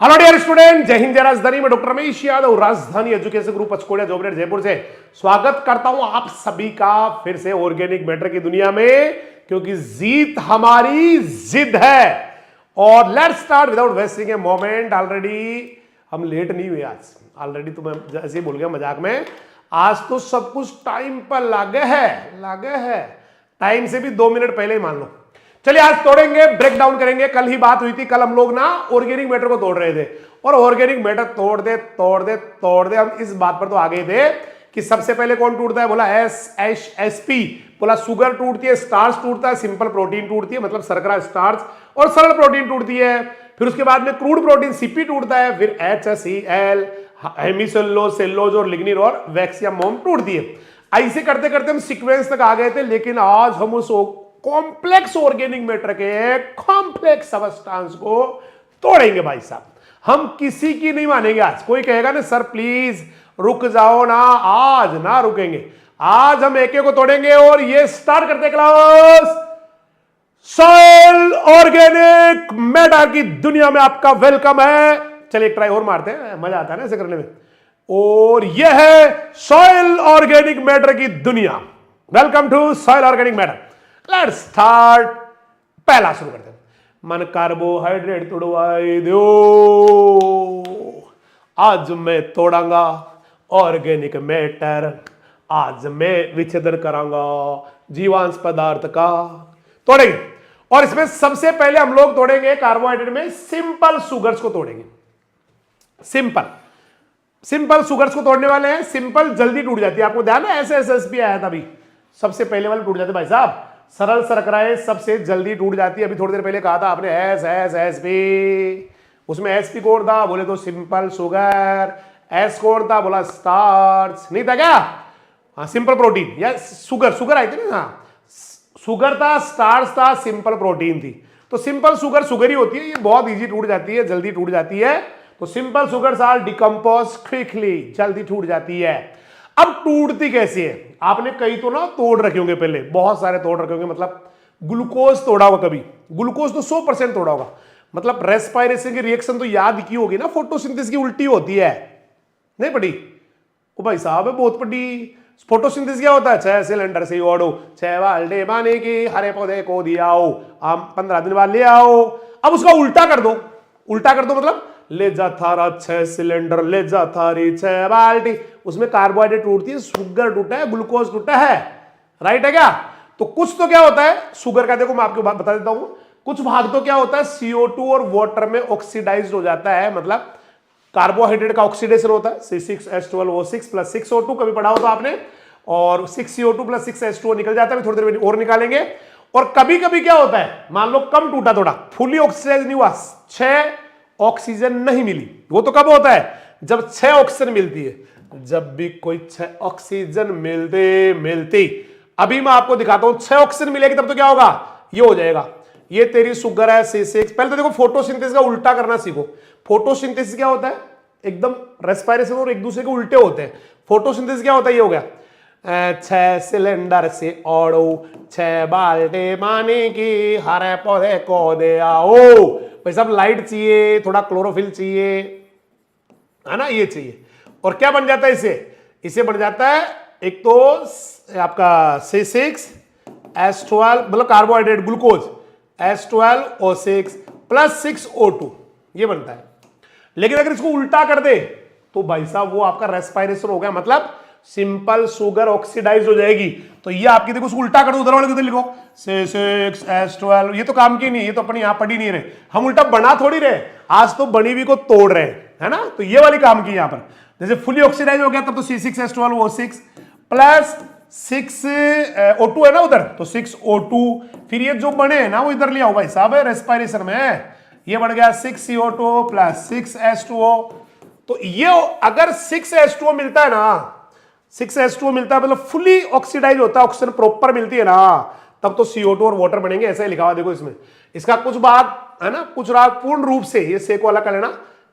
Hello dear student, जय हिंद जय राजधानी में डॉक्टर रमेश यादव राजधानी एजुकेशन ग्रुप पंचकोड़ा जॉबनेट जयपुर से स्वागत करता हूं आप सभी का फिर से ऑर्गेनिक मैटर की दुनिया में, क्योंकि जीत हमारी जिद है। और let's start without wasting a moment. Already हम लेट नहीं हुए आज, ऑलरेडी तो मैं ऐसे ही बोल गया मजाक में। आज तो सब कुछ टाइम पर लागे है, टाइम से भी 2 मिनट पहले ही मान लो। चलिए आज तोड़ेंगे, ब्रेक डाउन करेंगे। कल ही बात हुई थी, कल हम लोग ना ऑर्गेनिक मैटर को तोड़ रहे थे और ऑर्गेनिक मैटर तोड़ दे हम इस बात पर तो आ गए थे कि सबसे पहले कौन टूटता है, बोला एस पी, बोला शुगर टूटती है, स्टार्च टूटता है, सिंपल प्रोटीन टूटती है मतलब शर्करा स्टार्च और सरल प्रोटीन टूटती है। फिर उसके बाद में क्रूड प्रोटीन सीपी टूटता है, फिर HCl, हेमिसेलुलोज, सेलुलोज और लिग्निन और वैक्स या मोम टूटती है। ऐसे करते करते हम सीक्वेंस तक आ गए थे, लेकिन आज हम उस कॉम्प्लेक्स ऑर्गेनिक मैटर के कॉम्प्लेक्स सबस्टांस को तोड़ेंगे भाई साहब। हम किसी की नहीं मानेंगे आज। कोई कहेगा ना सर प्लीज रुक जाओ ना, आज ना रुकेंगे, आज हम एक को तोड़ेंगे। और ये स्टार्ट करते क्लास। सॉइल ऑर्गेनिक मैटर की दुनिया में आपका वेलकम है। चलिए एक ट्राई और मारते हैं, मजा आता है ना ऐसे करने में। और यह है सॉइल ऑर्गेनिक मैटर की दुनिया। Welcome to soil organic matter. Let's start. पहला शुरू करते हैं। मन कार्बोहाइड्रेट तोड़वाई दो, आज मैं तोड़ांगा ऑर्गेनिक मैटर। आज मैं विच्छेदन करांगा जीवांश पदार्थ का, तोड़ेंगे। और इसमें सबसे पहले हम लोग तोड़ेंगे कार्बोहाइड्रेट में सिंपल शुगर्स को तोड़ेंगे। सिंपल शुगर्स को तोड़ने वाले हैं। सिंपल जल्दी टूट जाती है, आपको ध्यान है SSP आया था अभी, सबसे पहले वाले टूट जाते भाई साहब। सरल शर्कराएं सबसे जल्दी टूट जाती है। अभी थोड़ी देर पहले कहा था आपने SSP, उसमें SP कौन था, बोले तो सिंपल शुगर। S कौन था, बोला स्टार्च, नहीं था क्या? हाँ सिंपल प्रोटीन या शुगर आई थी ना। हाँ शुगर था, स्टार्च था, सिंपल प्रोटीन थी। तो सिंपल शुगर ही होती है, ये बहुत इजी टूट जाती है, जल्दी टूट जाती है। तो simple sugars are decompose quickly, जल्दी टूट जाती है। अब टूटती कैसे है? आपने कई तो ना तोड़ रखे होंगे, पहले बहुत सारे तोड़ रखे होंगे। मतलब ग्लूकोज तोड़ा होगा कभी, ग्लूकोज तो 100% तोड़ा होगा। मतलब रेस्पिरेशन की रिएक्शन तो याद की होगी ना, फोटोसिंथेसिस की उल्टी होती है, नहीं पढ़ी? ओ भाई साहब है बहुत पढ़ी। फोटोसिंथेसिस क्या होता है? 6 सिलेंडर से ओढ़ो, 6 बाल्टी पानी की हरे पौधे को दियाओ, हम 15 दिन बाद ले आओ। अब उसका उल्टा कर दो, मतलब ले जा थारा 6 सिलेंडर, ले जा थारी 6 बाल्टी। उसमें कार्बोहाइड्रेट टूटती है, शुगर टूटा है, ग्लूकोज टूटा है, राइट है क्या? तो कुछ तो क्या होता है शुगर का, देखो मैं आपको बात बता देता हूं। कुछ भाग तो क्या होता है CO2 और वाटर में ऑक्सीडाइज हो जाता है, मतलब कार्बोहाइड्रेट का ऑक्सीडेशन होता है। C6H12O6 प्लस 6O2 कभी पढ़ा हो तो आपने, और 6CO2 प्लस 6H2O निकल जाता है, थोड़ी देर में और निकालेंगे। और कभी कभी क्या होता है, मान लो कम टूटा, थोड़ा फुली ऑक्सीडाइज नहीं हुआ, 6 ऑक्सीजन नहीं मिली। वो तो कब होता है? जब 6 ऑक्सीजन मिलती है। जब भी कोई 6 ऑक्सीजन मिलती, अभी मैं आपको दिखाता हूं 6 ऑक्सीजन मिलेगी तब तो क्या होगा, ये हो जाएगा। ये तेरी शुगर है C6। पहले तो देखो फोटोसिंथेसिस का उल्टा करना सीखो। फोटोसिंथेसिस क्या होता है? एकदम रेस्पिरेशन और एक दूसरे के उल्टे होते हैं। फोटोसिंथेसिस क्या होता है? ये हो गया 6 सिलेंडर से ओढ़ो, 6 बाल्टी पानी की हरे पौधे को दे आओ। भाई साहब लाइट चाहिए, थोड़ा क्लोरोफिल चाहिए, है ना, ये चाहिए। और क्या बन जाता है इसे बन जाता है एक तो आपका C6H12 मतलब carbohydrate glucose, H12O6 plus 6O2, ये बनता है। लेकिन अगर इसको उल्टा कर दे तो भाई साहब वो आपका रेस्पिरेशन हो गया, मतलब सिंपल शुगर ऑक्सीडाइज हो जाएगी। तो ये आपकी देखो, उसको उल्टा कर दो, उधर वाले उधर लिखो C6H12, ये तो काम की नहीं, ये तो अपनी यहां पढ़ी नहीं रहे, हम उल्टा बना थोड़ी रहे, आज तो बनी हुई को तोड़ रहे है ना। तो ये वाली काम की यहां पर, जैसे फुली ऑक्सीडाइज हो गया तब तो C6H12O6 प्लस 6O2 है ना उधर, तो 6O2। फिर ये जो बने हैं ना वो इधर ले आओ भाई साहब, है रेस्पिरेशन में, ये बन गया 6CO2 प्लस 6H2O। तो ये अगर 6H2O मिलता है ना, 6H2O मिलता है मतलब फुली ऑक्सीडाइज होता है, ऑक्सीजन प्रॉपर मिलती है ना, तब तो CO2 और वाटर बनेंगे। ऐसा ही लिखा हुआ देखो इसमें। इसका कुछ भाग है ना, कुछ भाग पूर्ण रूप से, ये से को अलग कर लेना,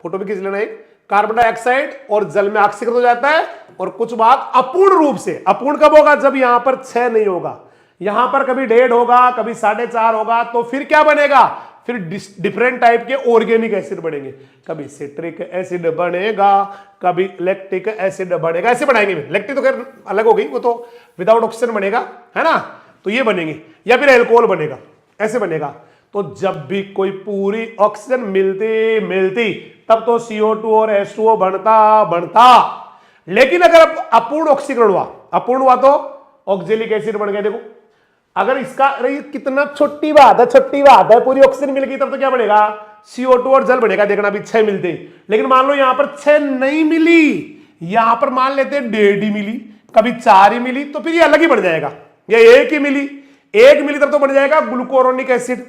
फोटो भी खींच लेना, एक कार्बन डाइऑक्साइड और जल में ऑक्सीकृत हो जाता है। और कुछ भाग अपूर्ण रूप से, अपूर्ण कब होगा? जब यहां पर 6 नहीं होगा, यहां पर कभी 1.5 होगा, कभी 4.5 होगा, तो फिर क्या बनेगा? फिर डिफरेंट टाइप के ऑर्गेनिक एसिड बनेंगे, कभी सिट्रिक एसिड बनेगा, कभी लैक्टिक एसिड बनेगा, ऐसे बनाएंगे। लैक्टिक तो खैर अलग हो गई, वो तो विदाउट ऑक्सीजन बनेगा, है ना, तो ये बनेंगे, या फिर एल्कोहल बनेगा, ऐसे बनेगा। तो जब भी कोई पूरी ऑक्सीजन मिलती तब तो CO2 और H2O बनता। लेकिन अगर अपूर्ण ऑक्सीकरण हुआ, अपूर्ण हुआ तो ऑक्जेलिक एसिड बन गया। देखो अगर इसका, अरे कितना छोटी बात है, पूरी ऑक्सीजन मिल गई तब तो क्या बनेगा, CO2 और जल बनेगा। देखना अभी 6 मिलते, लेकिन मान लो यहां पर 6 नहीं मिली, यहां पर मान लेते 1.5 ही मिली, कभी 4 ही मिली, तो फिर ये अलग ही बन जाएगा। या 1 ही मिली, 1 मिली तब तो बन जाएगा ग्लूकोरोनिक एसिड,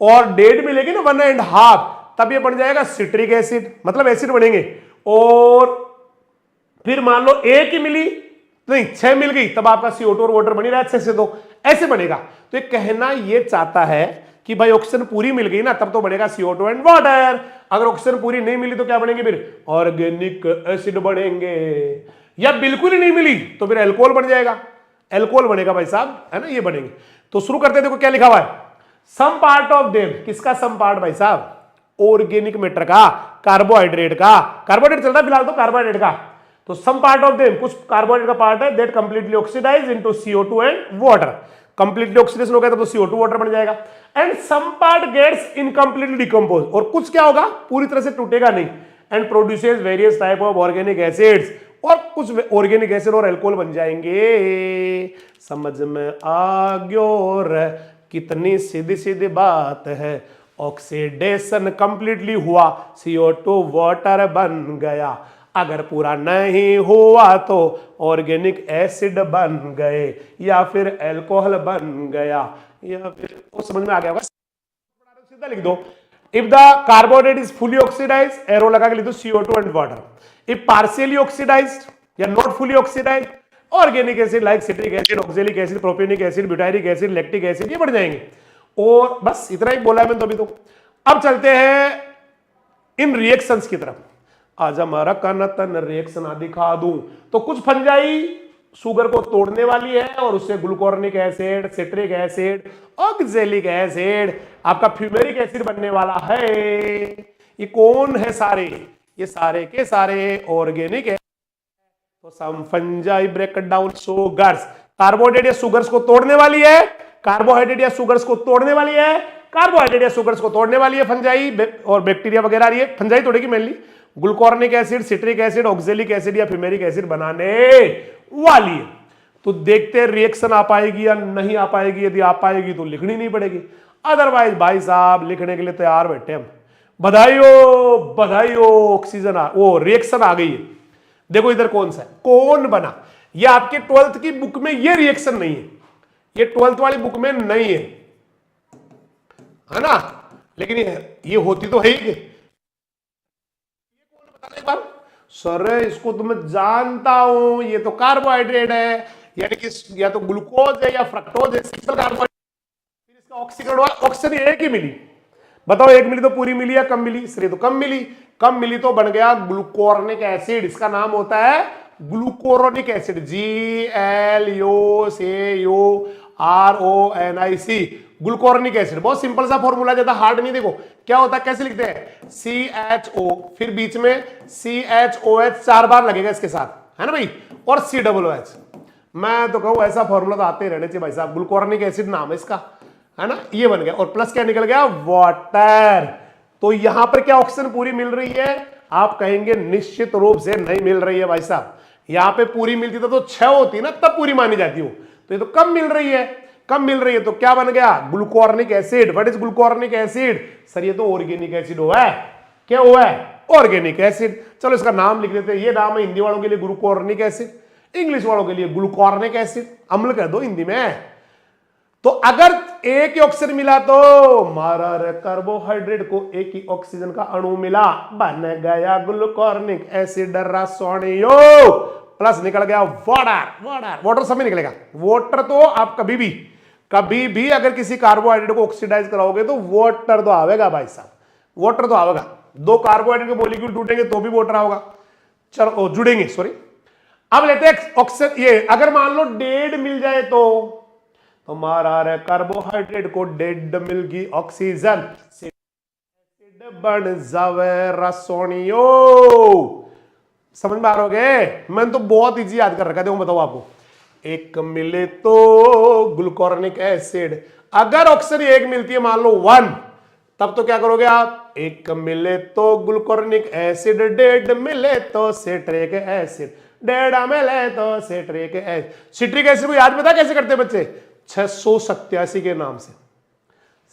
और 1.5 मिलेगी ना 1.5, तब ये बन जाएगा सिट्रिक एसिड, मतलब एसिड बनेंगे। और फिर मान लो 1 ही मिली, नहीं 6 मिल गई, तब आपका CO2 और वाटर बनी रहा है, 6 से 2 ऐसे बनेगा। तो ये कहना ये चाहता है कि भाई ऑक्सीजन पूरी मिल गई ना तब तो बनेगा CO2 एंड वाटर, अगर ऑक्सीजन पूरी नहीं मिली तो क्या बनेंगे, फिर ऑर्गेनिक एसिड बनेंगे, या बिल्कुल ही नहीं मिली तो फिर एल्कोहल बन जाएगा, एल्कोहल बनेगा भाई साहब, है ना, ये बनेंगे। तो शुरू करते हैं, देखो क्या लिखा हुआ है, सम पार्ट ऑफ देम, किसका सम पार्ट भाई साहब, ऑर्गेनिक मैटर का, कार्बोहाइड्रेट का, कार्बोहाइड्रेट चल रहा है फिलहाल तो कार्बोहाइड्रेट का। तो सम पार्ट ऑफ देम, कुछ कार्बोहाइड्रेट का पार्ट है, that completely oxidize into CO2 and water, completely oxidation हो गया तो CO2 वाटर बन जाएगा। And some part gets incompletely decompose, और कुछ क्या होगा, पूरी तरह से टूटेगा नहीं, and produces various type of organic acids, और कुछ ऑर्गेनिक एसिड और एल्कोहल बन जाएंगे। समझ में आ गया, कितनी सीधी सीधी बात है। ऑक्सीडेशन कंप्लीटली हुआ, CO2 वाटर बन गया, अगर पूरा नहीं हुआ तो ऑर्गेनिक एसिड बन गए, या फिर एल्कोहल बन गया, या फिर वो समझ में आ गया होगा, सीधा लिख दो। If the carbohydrate is fully oxidize, arrow लगा के लिख दो CO2 and water. If partially oxidized या not fully oxidized, organic acid like citric acid, oxalic acid, propionic acid, butyric acid, lactic acid, ये बढ़ जाएंगे। और बस इतना ही बोला है मैंने तो अभी तो। अब चलते हैं इन रिएक्शंस की तरफ। आज हमारा कनतन रिएक्शन दिखा दूं तो कुछ फंजाई शुगर को तोड़ने वाली है और उससे glucuronic acid, citric acid, oxalic acid, आपका फ्यूमेरिक एसिड बनने वाला है। ये कौन है सारे, ये सारे के सारे ऑर्गेनिक है। तो some fungi break down sugars, carbohydrate या शुगर्स को तोड़ने वाली है, कार्बोहाइड्रेट या शुगर्स को तोड़ने वाली है, कार्बोहाइड्रेट या शुगर्स को तोड़ने वाली है फंजाई और बैक्टीरिया वगैरह आ रही है, फंजाई तोड़ेगी mainly, glucuronic acid, citric acid, oxalic acid या फ्यूमेरिक एसिड बनाने वाली है। तो देखते हैं रिएक्शन आ पाएगी या नहीं आ पाएगी, यदि आ पाएगी तो लिखनी नहीं पड़ेगी, अदरवाइज भाई साहब लिखने के लिए तैयार बैठे हम। बधाई हो बधाई हो, ऑक्सीजन वो रिएक्शन आ गई है। देखो इधर कौन सा है, कौन बना, ये आपके 12th की बुक में ये रिएक्शन नहीं है, ये 12th वाली बुक में नहीं है ना, लेकिन ये होती तो है ही। एक बार सर इसको तो मैं जानता हूं, ये तो कार्बोहाइड्रेट है, यानी कि या तो ग्लूकोज है या फ्रक्टोज है, सिंपल कार्बोहाइड्रेट। फिर इसका ऑक्सीकरण हुआ, ऑक्सीजन एक ही मिली, बताओ एक मिली तो पूरी मिली या कम मिली, इसलिए तो कम मिली, कम मिली तो बन गया ग्लूकोरोनिक एसिड, इसका नाम होता है glucuronic acid, GLUCORONIC, glucuronic acid. बहुत सिंपल सा फॉर्मूला, ज्यादा हार्ड नहीं। देखो क्या होता है, कैसे लिखते हैं, CHO, फिर बीच में CHOH 4 बार लगेगा इसके साथ, है ना भाई, और COOH। मैं तो कहूं ऐसा फॉर्मूला तो आते ही रहने चाहिए भाई साहब, ग्लूकोरोनिक एसिड नाम है इसका, है ना, ये बन गया, और प्लस क्या निकल गया, वाटर। तो यहां पर क्या ऑक्सीजन पूरी मिल रही है, आप कहेंगे निश्चित रूप से नहीं मिल रही है भाई साहब, यहां पे पूरी मिलती तो 6 होती ना, तब पूरी मानी जाती हो, तो ये तो कम मिल रही है, कम मिल रही है, तो क्या बन गया, glucuronic acid. What is glucuronic acid, sir ये तो ऑर्गेनिक एसिड हुआ है, क्या हुआ है, ऑर्गेनिक एसिड। चलो इसका नाम लिख देते हैं, ये नाम है हिंदी वालों के लिए ग्लूकोरोनिक एसिड, इंग्लिश वालों के लिए ग्लूकोरोनिक एसिड, अम्ल कह दो हिंदी में। तो अगर एक ही ऑक्सीजन मिला तो मारा रे कार्बोहाइड्रेट को एक ही ऑक्सीजन का अणु मिला, बन गया ग्लूकोरोनिक एसिड रसोनियो, प्लस निकल गया वाटर। वाटर वाटर समय निकलेगा, वाटर तो आप कभी भी अगर किसी कार्बोहाइड्रेट को ऑक्सीडाइज कराओगे तो वाटर तो आवेगा भाई साहब, वाटर तो आवेगा। 2 कार्बोहाइड्रेट के मॉलिक्यूल टूटेंगे तो भी वाटर आएगा, चलो जुड़ेंगे, सॉरी। अब लेते हैं ऑक्सीजन, ये अगर मान लो डेड मिल जाए तो मारा रे कार्बोहाइड्रेट को डेड मिल गई ऑक्सीजन, बन जावे रसोनियो। समझ में आ रहे? मैंने तो बहुत इजी याद कर रखा है, देखो बताओ आपको। एक मिले तो ग्लूकोरनिक एसिड, अगर ऑक्सीजन एक मिलती है मान लो 1, तब तो क्या करोगे आप? एक मिले तो ग्लूकोरनिक एसिड, डेढ़ मिले तो सिट्रिक एसिड, डेढ़ मिले तो सिट्रिक एसिड। सिट्रिक एसिड को याद पता कैसे करते हैं बच्चे? 687 के नाम से,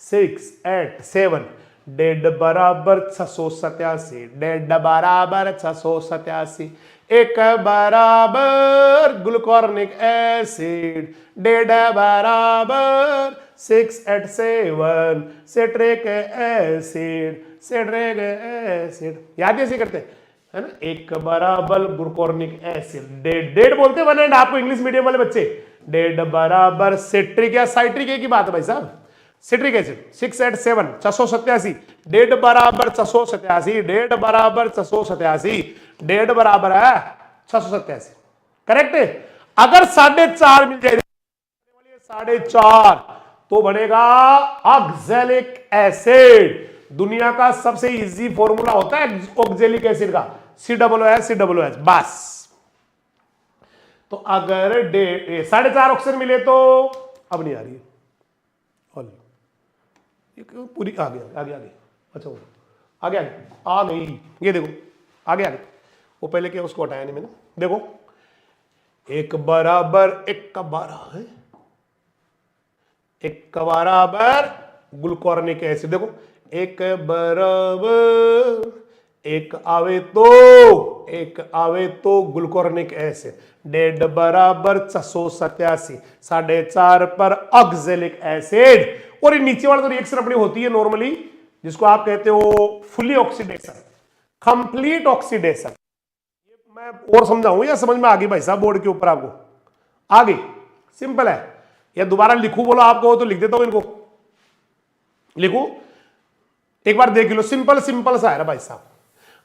6 8 7, डेढ़ बराबर 687, डेढ़ बराबर 687, एक बराबर ग्लूकोरनिक एसिड, डेढ़ बराबर 6 8 7 सिट्रिक एसिड, सिट्रिक एसिड। याद ऐसे करते हैं, है ना? एक बराबर ग्लूकोरनिक एसिड, डेढ़ डेढ़ बोलते हैं 1 आपको इंग्लिश मीडियम वाले बच्चे। डेढ़ बराबर सिट्रिक या साइट्रिक एक ही बात है भाई साहब। सिट्रिक एसिड 6 8 7 687, डेढ़ बराबर 687, डेढ़ बराबर 687, डेढ़ बराबर है 687। करेक्ट है। अगर 4.5 मिल जाए, 4.5 तो बनेगा ऑक्सैलिक एसिड। दुनिया का सबसे इजी फॉर्मूला होता है ऑक्सैलिक एसिड का, COOH बस। तो अगर 4.5 ऑक्सीजन मिले तो, अब नहीं आ रही है, पूरी आगे आगे आगे, अच्छा वो आगे आगे आ गई, ये देखो आगे आगे। वो पहले क्या उसको हटाया नहीं मैंने, देखो एक बराबर 1 का 12 है, 1 का बराबर ग्लूकोरनिक एसिड। देखो 1 बराबर 1 आवे तो ग्लूकोरनिक एसिड, डेढ़ बराबर 687, 4.5 पर ऑक्सैलिक एसिड। और ये नीचे वाला तो रिएक्शन अपनी होती है नॉर्मली, जिसको आप कहते हो फुली ऑक्सीडेशन, कंप्लीट ऑक्सीडेशन। ये मैं और समझाऊं या समझ में आ गई भाई साहब बोर्ड के ऊपर आपको? आ गई, सिंपल है। या दोबारा लिखूं बोलो आपको तो लिख देता हूं, इनको लिखूं एक बार देख लो, सिंपल सिंपल सा है ना भाई साहब।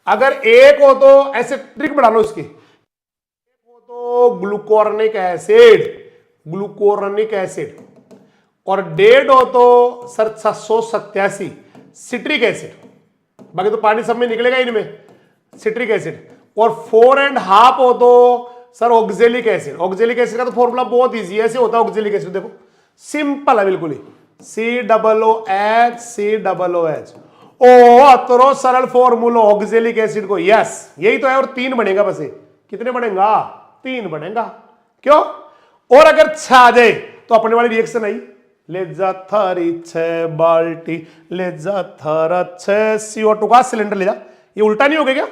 अगर एक हो तो ऐसे ट्रिक बढ़ा लो इसकी, एक हो तो ग्लूकोरनिक एसिड, और डेढ़ हो तो सर 687 सिट्रिक एसिड, बाकी तो पानी सब में निकलेगा इनमें, सिट्रिक एसिड। और 4.5 हो तो sir oxalic acid. Oxalic acid का तो फॉर्मूला बहुत इजी है, ऐसे होता है ऑक्सैलिक एसिड, देखो सिंपल है बिल्कुल ही, COOH। ओ तो सरल फॉर्मूला ऑक्सैलिक एसिड को, यस यही तो है। और 3 बनेगा बस, कितने बनेगा? 3 बनेगा। क्यों? और अगर 6 आ जाए तो अपने वाली रिएक्शन आई, ले जा थारी 6 बाल्टी, ले जा थारा 6 CO2 का सिलेंडर ले जा। ये उल्टा नहीं हो गया क्या?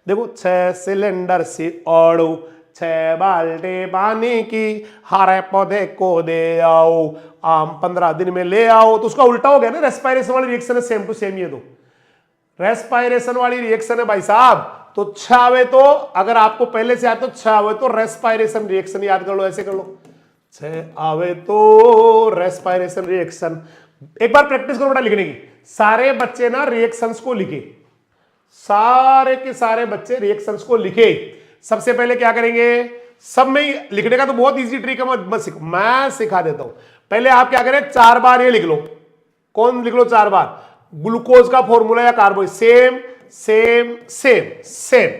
देखो 6 सिलेंडर से ओढ़ो, 6 बाल्टी पानी की, हरे पौधे को दे आओ, आम 15 दिन में ले आओ। तो उसका उल्टा हो गया ना, रेस्पायरेशन वाली रिएक्शन है, सेम टू सेम। ये दो रेस्पायरेशन वाली रिएक्शन है भाई साहब। तो 6 आवे तो, अगर आपको पहले से आए तो 6 आवे तो रेस्पायरेशन रिएक्शन याद कर लो, ऐसे कर लो, 6 आवे तो रेस्पायरेशन रिएक्शन। एक बार प्रैक्टिस करो बेटा लिखने की। सारे बच्चे ना रिएक्शंस को लिखे, सारे के सारे बच्चे रिएक्शंस को लिखे। सबसे पहले क्या करेंगे, सब में लिखने का तो बहुत इजी ट्रिक है, मैं सिखा देता हूं। पहले आप क्या करें, 4 बार ये लिख लो। कौन लिख लो 4 बार? ग्लूकोज का फॉर्मूला या carbohydrate, same same same same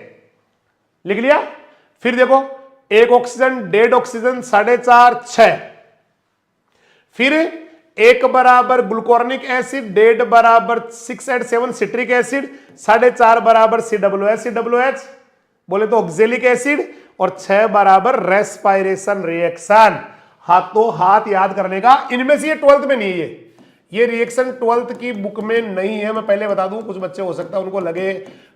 लिख लिया। फिर देखो 1 ऑक्सीजन, डेढ़ ऑक्सीजन, 4.5 6, फिर 1 बराबर ग्लूकोरनिक एसिड, डेढ़ बराबर 6 8 7 सिट्रिक एसिड, 4.5 बराबर COOH बोले तो ऑक्सैलिक एसिड, और 6 बराबर रेस्पायरेशन रिएक्शन। हाथों हाथ याद करने का। इनमें से ये 12th में नहीं है, ये रिएक्शन 12th की बुक में नहीं है, मैं पहले बता दूं। कुछ बच्चे हो सकता है उनको लगे,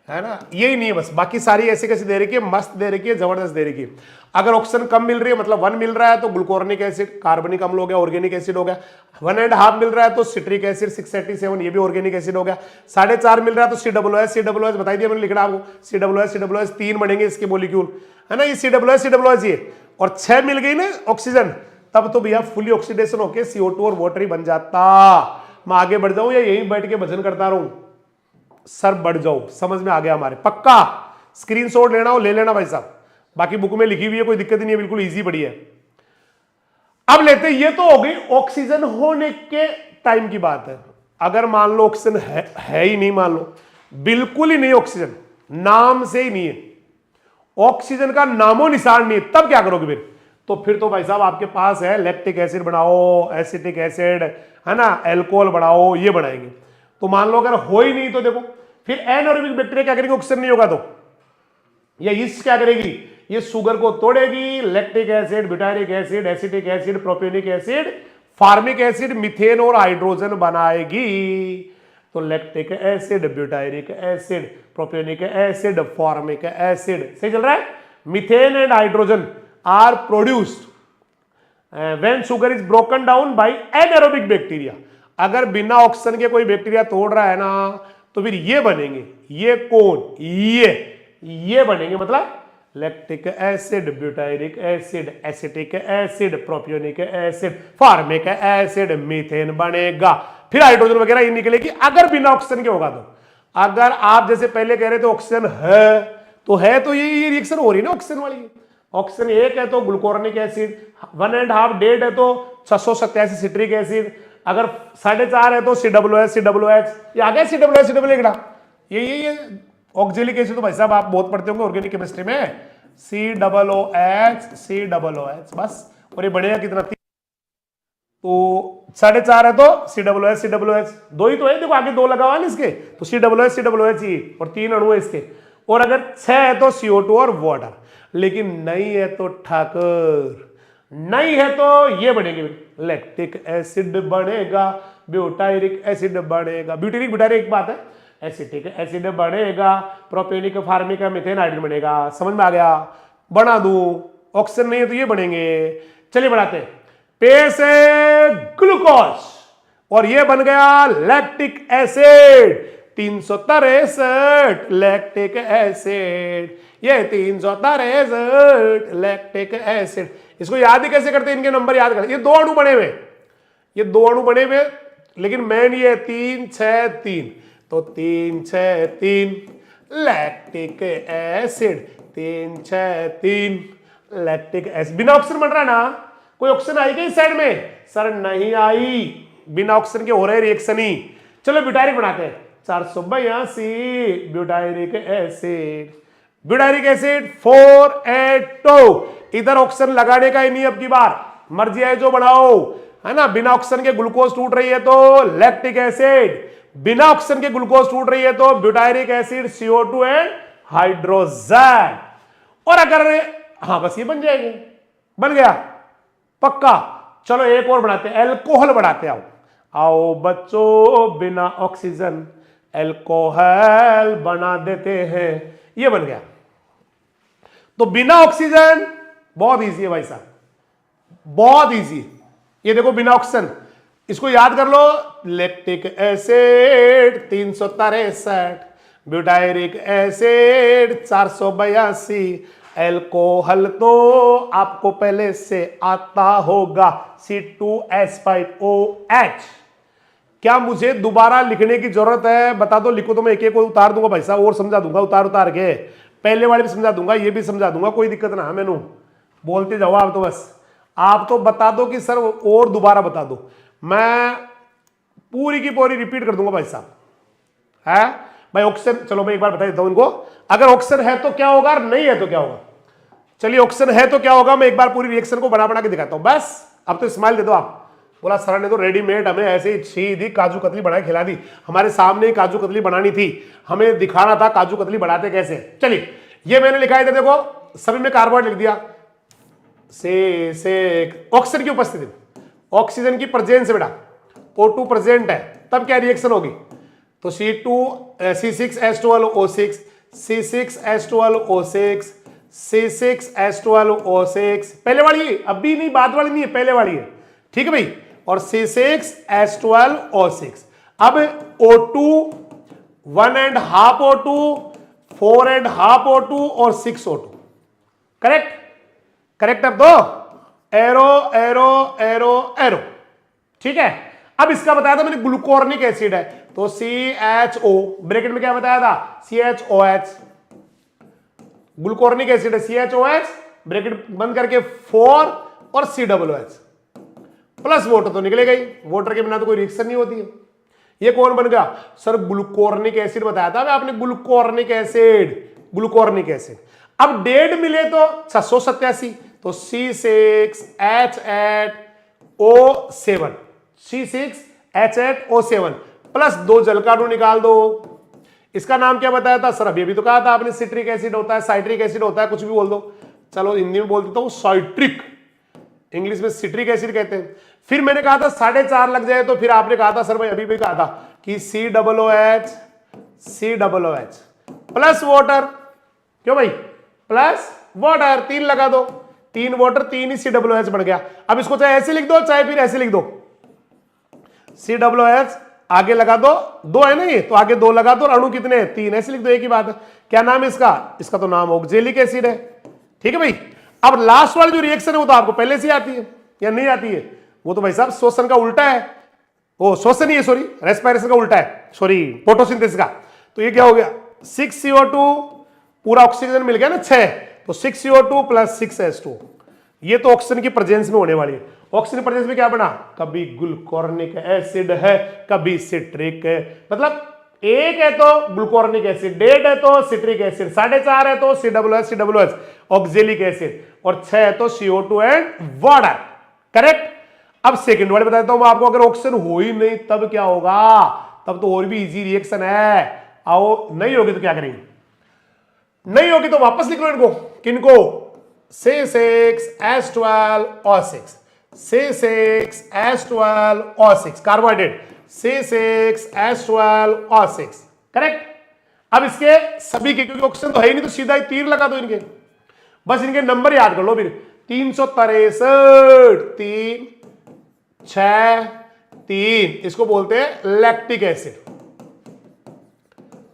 है ना, यही नहीं है बस, बाकी सारी ऐसे कैसे दे रखी है, मस्त दे रखी है, जबरदस्त दे रखी है। अगर ऑक्सीजन कम मिल रही है, मतलब 1 मिल रहा है तो ग्लूकोरनिक एसिड, कार्बनिक अम्ल हो गया, ऑर्गेनिक एसिड हो गया। 1.5 मिल रहा है तो सिट्रिक एसिड 687, ये भी ऑर्गेनिक एसिड हो गया। 4.5 मिल रहा है तो COOH बताई दिया मैंने, लिखना आपको, COOH 3 बनेंगे इसके मॉलिक्यूल, है ना, ये COOH ये। और 6 मिल गई ना ऑक्सीजन, तब तो भैया फुली ऑक्सीडेशन होके CO2 और वाटर ही बन जाता। मैं आगे बढ़ जाऊं या यहीं बैठ के भजन करता रहूं? सर बढ़ जाओ, समझ में आ गया हमारे? पक्का स्क्रीनशॉट लेना हो ले लेना भाई साहब, बाकी बुक में लिखी हुई है, कोई दिक्कत नहीं है, बिल्कुल इजी पड़ी है। अब लेते, ये तो हो गई ऑक्सीजन होने के टाइम की बात है। अगर मान लो ऑक्सीजन है ही नहीं, मान लो बिल्कुल ही नहीं, ऑक्सीजन नाम से ही नहीं है, ऑक्सीजन का नामो निशान नहीं है, तब क्या करोगे फिर? तो फिर तो भाई साहब आपके पास है लैक्टिक एसिड बनाओ, एसिटिक एसिड, है ना, एल्कोहल बनाओ, ये बनाएंगे। तो मान लो अगर हो ही नहीं तो देखो फिर एनारोबिक बैक्टीरिया क्या करेंगे, ऑक्सीजन नहीं होगा तो, या यीस्ट क्या करेगी, ये शुगर को तोड़ेगी, lactic acid, butyric acid, acetic acid, propionic acid, formic acid, methane और हाइड्रोजन बनाएगी। तो lactic acid, butyric acid, propionic acid, formic acid, सही चल रहा है। Methane and hydrogen are produced when sugar is broken down by anaerobic bacteria. अगर बिना oxygen के कोई बैक्टीरिया तोड़ रहा है ना, तो फिर ये बनेंगे, ये कौन, ये बनेंगे, मतलब lactic acid, butyric acid, acetic acid, propionic acid, formic acid, methane बनेगा, फिर हाइड्रोजन वगैरह ये निकलेगी अगर बिना ऑक्सीजन के होगा तो। अगर आप जैसे पहले कह रहे थे ऑक्सीजन है, तो ये रिएक्शन हो रही है ना ऑक्सीजन वाली। ऑक्सीजन एक है तो ग्लूकोरनिक एसिड, 1.5 डेड है तो 687 सिट्रिक एसिड, अगर 4.5 है तो COOH, ये आ गया COOH, ये ऑक्जेलिक एसिड तो भाई साहब आप बहुत पढ़ते होंगे ऑर्गेनिक केमिस्ट्री में, COOH, बस। और ये बढ़ेगा कितना, तो 4.5 है तो COOH, दो ही तो है, देखो आगे 2 लगा हुआ है ना इसके, तो COOH ही, और 3 अणु है इसके। और अगर 6 है तो CO2 और वाटर, लेकिन नहीं है तो ठाकर, नहीं है तो ये बनेगी, लैक्टिक एसिड बनेगा, ब्यूटारिक एसिड बनेगा, ब्यूटारिक एक बात है, एसिटिक एसिड बनेगा, प्रोपियोनिक, फार्मिक, मीथेन, हाइड्रोजन बनेगा। समझ में आ गया? बना दूं, ऑक्सीजन नहीं है तो ये बनेंगे। चलिए बढ़ाते हैं, पे से ग्लूकोज, और ये बन गया लैक्टिक एसिड, 363 लैक्टिक एसिड, ये 363 लैक्टिक एसिड। इसको याद ही कैसे करते हैं, इनके नंबर याद करते, ये 2 अणु बने हुए, ये 2 अणु बने हुए, लेकिन मेन ये 3 6 3, तो 3 6 3 लैक्टिक एसिड, 3 6 3 लैक्टिक एसिड। बिना ऑक्सीजन बन रहा है ना, कोई ऑक्सीजन आई क्या इस साइड में? सर नहीं आई, बिना ऑक्सीजन के हो रहे रिएक्शन ही। चलो ब्यूटारिक बनाते हैं, 482 ब्यूटारिक एसिड, ब्यूटारिक एसिड 482, इधर ऑक्सीजन लगाने का ही नहीं, अब की बार मर्जी है जो बनाओ, है ना। बिना ऑक्सीजन के ग्लूकोज टूट रही है तो लैक्टिक एसिड, बिना ऑक्सीजन के ग्लूकोज टूट रही है तो butyric acid, CO2 and hydrogen. और अगर हाँ बस ये बन जाएंगे, बन गया पक्का। चलो एक और बनाते हैं, एल्कोहल बनाते हैं। आओ बच्चों, बिना ऑक्सीजन एल्कोहल बना देते हैं, ये बन गया। तो बिना ऑक्सीजन बहुत इजी है भाई साहब, बहुत इजी। ये देखो बिना ऑक्सीजन, इसको याद कर लो, lactic acid 363, butyric acid 482, alcohol तो आपको पहले से आता होगा, C2H5OH। क्या मुझे दोबारा लिखने की जरूरत है? बता दो, लिखो तो मैं एक एक को उतार दूंगा भाई साहब, और समझा दूंगा उतार के, पहले वाले भी समझा दूंगा, ये भी समझा दूंगा, कोई दिक्कत ना है। मैनू बोलते जाओ आप, तो बस आप तो बता दो कि सर और दोबारा बता दो, मैं पूरी की पूरी रिपीट कर दूंगा भाई साहब, है भाई। ऑक्सीजन, चलो मैं एक बार बता देता हूं इनको, अगर ऑक्सीजन है तो क्या होगा, नहीं है तो क्या होगा। चलिए ऑक्सीजन है तो क्या होगा, मैं एक बार पूरी रिएक्शन को बना के दिखाता हूं बस। अब तो स्माइल दे दो आप। बोला सर ने तो रेडीमेड हमें ऐसे ही सीधी काजू कतली बना के खिला दी, हमारे सामने ही काजू कतली बनानी थी, हमें दिखाना था काजू कतली बनाते कैसे। चलिए ये मैंने लिखा है, देखो सभी में कार्बोहाइड लिख दिया, से ऑक्सीजन की उपस्थिति, ऑक्सीजन की प्रेजेंस से बेटा, O2 प्रेजेंट है तब क्या रिएक्शन होगी, तो C6H12O6, C6H12O6, C6H12O6, पहले वाली, अभी नहीं बाद वाली नहीं है, पहले वाली है, ठीक है भाई। और C6H12O6, अब O2 1.5 O2, 4.5 O2 और 6 O2, करेक्ट करेक्ट। अब दो एरो एरो एरो एरो, ठीक है। अब इसका बताया था मैंने ग्लूकोर्निक एसिड है, तो CHO, ब्रैकेट में क्या बताया था, CHOH, ग्लूकोर्निक एसिड है CHOH, ब्रैकेट बंद करके 4 और COOH प्लस वाटर तो निकलेगा ही, वाटर के बिना तो कोई रिएक्शन नहीं होती है। ये कौन बन गया सर? ग्लूकोर्निक एसिड बताया था आपने, ग्लूकोर्निक एसिड, ग्लूकोर्निक एसिड। अब डेड मिले तो 687, तो C6H8O7, C6H8O7 प्लस 2 जल का अणु निकाल दो। इसका नाम क्या बताया था सर? अभी तो कहा था आपने, सिट्रिक एसिड होता है, साइट्रिक एसिड होता है, कुछ भी बोल दो। चलो हिंदी में बोल देता हूं साइट्रिक, इंग्लिश में सिट्रिक एसिड कहते हैं। फिर मैंने कहा था 4.5 लग जाए, तो फिर आपने कहा था सर भाई अभी भी कहा था कि COOH प्लस वाटर, क्यों भाई? प्लस वाटर, 3 लगा दो, 3 वाटर 3 ही COOH बन गया। अब इसको चाहे ऐसे लिख दो चाहे फिर ऐसे लिख दो, COOH आगे लगा दो, 2 है ना ये, तो आगे 2 लगा दो, और अणु कितने हैं? 3, ऐसे लिख दो, एक ही बात है। क्या नाम है इसका? इसका तो नाम ऑक्जेलिक एसिड है, ठीक है भाई। अब लास्ट वाली जो रिएक्शन है वो तो आपको पहले से आती है या नहीं आती है? वो तो भाई साहब श्वसन का उल्टा है, वो श्वसन ही है, सॉरी रेस्पिरेशन का उल्टा है, सॉरी फोटोसिंथेसिस का। तो ये क्या हो गया? 6CO2, पूरा ऑक्सीजन मिल गया ना 6, तो 6CO2 प्लस 6H2, ये तो ऑक्सीजन की प्रेजेंस में होने वाली है। ऑक्सीजन प्रेजेंस में क्या बना? कभी ग्लूकोर्निक एसिड है, कभी सिट्रिक है, मतलब एक है तो ग्लूकोर्निक एसिड, डेढ़ है तो सिट्रिक एसिड, 4.5 है तो COOH ऑक्जेलिक एसिड, और 6 है तो CO2 एंड वाटर, करेक्ट। अब सेकंड वाले बताता हूं मैं आपको, अगर ऑक्सीजन हो ही नहीं तब क्या होगा? तब तो और भी इजी रिएक्शन है। आओ, नहीं होगी तो क्या करेंगे? नहीं होगी तो वापस लिख लो इनको, किनको? C6H12O6, C6H12O6 carbohydrate, C6H12O6, correct. अब इसके सभी के, क्योंकि ऑक्सीजन तो है ही नहीं, तो सीधा ही तीर लगा दो इनके, बस इनके नंबर याद कर लो फिर। 363, 3, 6, 3, इसको बोलते हैं लैक्टिक एसिड।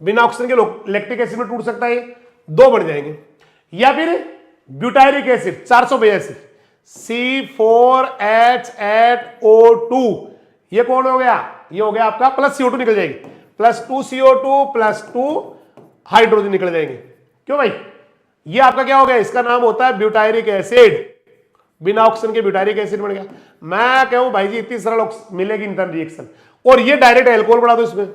बिना ऑक्सीजन के लैक्टिक एसिड में टूट सकता है, 2 बन जाएंगे। या फिर ब्यूटायरिक एसिड 482, C4H8O2, ये कौन हो गया? ये हो गया आपका, प्लस CO2 निकल जाएगी, प्लस 2 CO2 प्लस 2 हाइड्रोजन निकल जाएंगे। क्यों भाई? ये आपका क्या हो गया? इसका नाम होता है ब्यूटायरिक एसिड, बिना ऑक्सीजन के ब्यूटायरिक एसिड बन गया। मैं कहूं भाई जी इतनी सरल मिलेगी इंटर्न रिएक्शन। और ये डायरेक्ट एल्कोहल बढ़ा दो इसमें,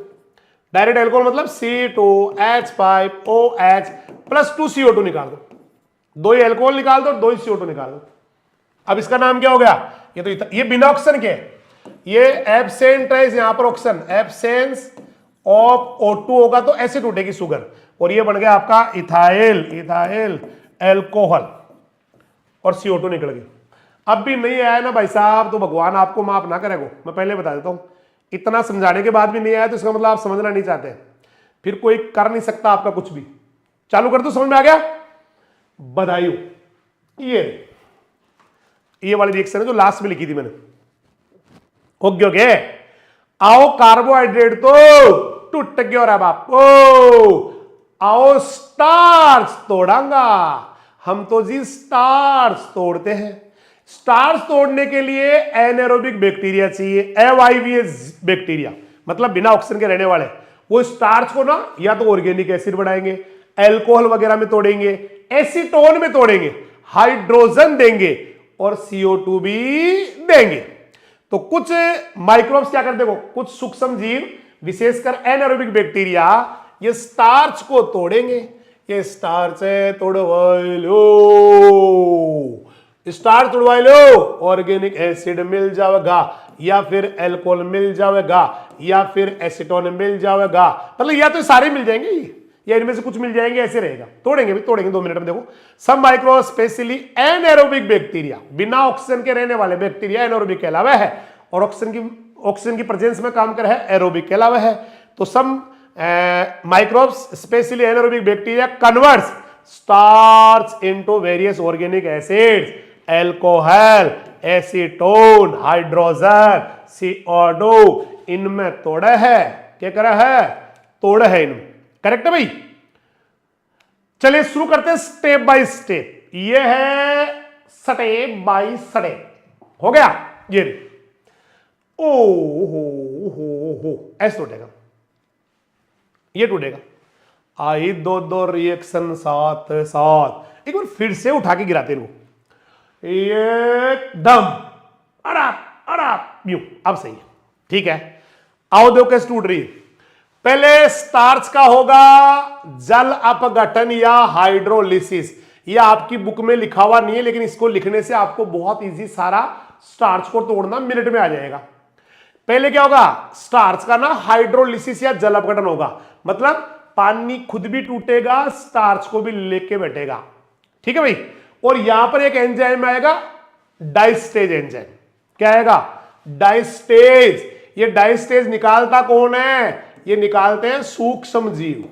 डायरेक्ट एल्कोहल मतलब C2H5OH प्लस 2 CO2 निकाल दो, 2 ही एल्कोहल निकाल दो, 2 ही CO2 निकाल दो। अब इसका नाम क्या हो गया? ये तो ये बिना ऑक्सीजन के, ये एब्सेंट है यहां पर ऑक्सीजन, एब्सेंस ऑफ O2 होगा तो ऐसे टूटेगी शुगर, और ये बन गया आपका इथाइल एल्कोहल, और CO2 निकल गई। अब भी नहीं आया ना भाई साहब, तो भगवान आपको माफ ना करेगा। मैं पहले बता देता हूं, इतना समझाने के बाद भी नहीं आया तो इसका मतलब आप समझना नहीं चाहते, फिर कोई कर नहीं सकता आपका कुछ भी। चालू कर दो, समझ में आ गया? बधाई हो। ये वाली रिएक्शन है जो लास्ट में लिखी थी मैंने, ओके ओके। आओ कार्बोहाइड्रेट तो टूट गया रे बाप, आओ स्टार्च तोड़ांगा। हम तो जी स्टार्च तोड़ते हैं। स्टार्च तोड़ने के लिए एनारोबिक बैक्टीरिया चाहिए, एवाईवीएस बैक्टीरिया, मतलब बिना ऑक्सीजन के रहने वाले। वो स्टार्च को ना या तो ऑर्गेनिक एसिड बढ़ाएंगे, एल्कोहल वगैरह में तोड़ेंगे, एसीटोन में तोड़ेंगे, हाइड्रोजन देंगे और CO2 भी देंगे। तो कुछ माइक्रोब्स क्या करते हो, कुछ सूक्ष्म जीव विशेषकर एनारोबिक बैक्टीरिया ये स्टार्च को तोड़ेंगे। ये स्टार्च है, तोड़वाई लो, स्टार्च तोड़वाई लो, ऑर्गेनिक एसिड मिल जाएगा, या फिर एल्कोहल मिल जाएगा, या फिर एसीटोन मिल जाएगा। मतलब या तो सारे मिल जाएंगे या इनमें से कुछ मिल जाएंगे, ऐसे रहेगा। तोड़ेंगे भी, तोड़ेंगे 2 मिनट में। देखो, some micro specially anaerobic bacteria, बिना ऑक्सीजन के रहने वाले बैक्टीरिया एनारोबिक कहलावा है, और ऑक्सीजन की प्रेजेंस में काम कर है एरोबिक कहलावा है। तो सम microbes, especially anaerobic bacteria, converts starch into various organic acids, alcohol, acetone, hydrogen, CO2, इनमें तोड़ा है, क्या करा है? तोड़ा है इनमें, करेक्ट है भाई। चलिए शुरू करते हैं स्टेप बाय स्टेप। ये है स्टेप बाय स्टेप, हो गया ये। ओ हो ऐसे टूटेगा, ये टूटेगा। आई 2 रिएक्शन साथ साथ, एक बार फिर से उठा के गिराते इनको, एकदम अड़ाप यूं। अब सही है, ठीक है। आओ देखो कैसे टूट रही है। पहले स्टार्च का होगा जल अपघटन या हाइड्रोलिसिस। ये आपकी बुक में लिखा हुआ नहीं है, लेकिन इसको लिखने से आपको बहुत इजी सारा स्टार्च को तोड़ना मिनट में आ जाएगा। पहले क्या होगा, स्टार्च का ना हाइड्रोलिसिस या जल अपघटन होगा, मतलब पानी खुद भी टूटेगा, स्टार्च को भी लेके बैठेगा। ठीक है भाई। और यहां पर एक एंजाइम आएगा, डाइस्टेज एंजाइम। क्या आएगा, डाइस्टेज। ये डाइस्टेज निकालता कौन है, ये निकालते हैं सूक्ष्म जीव।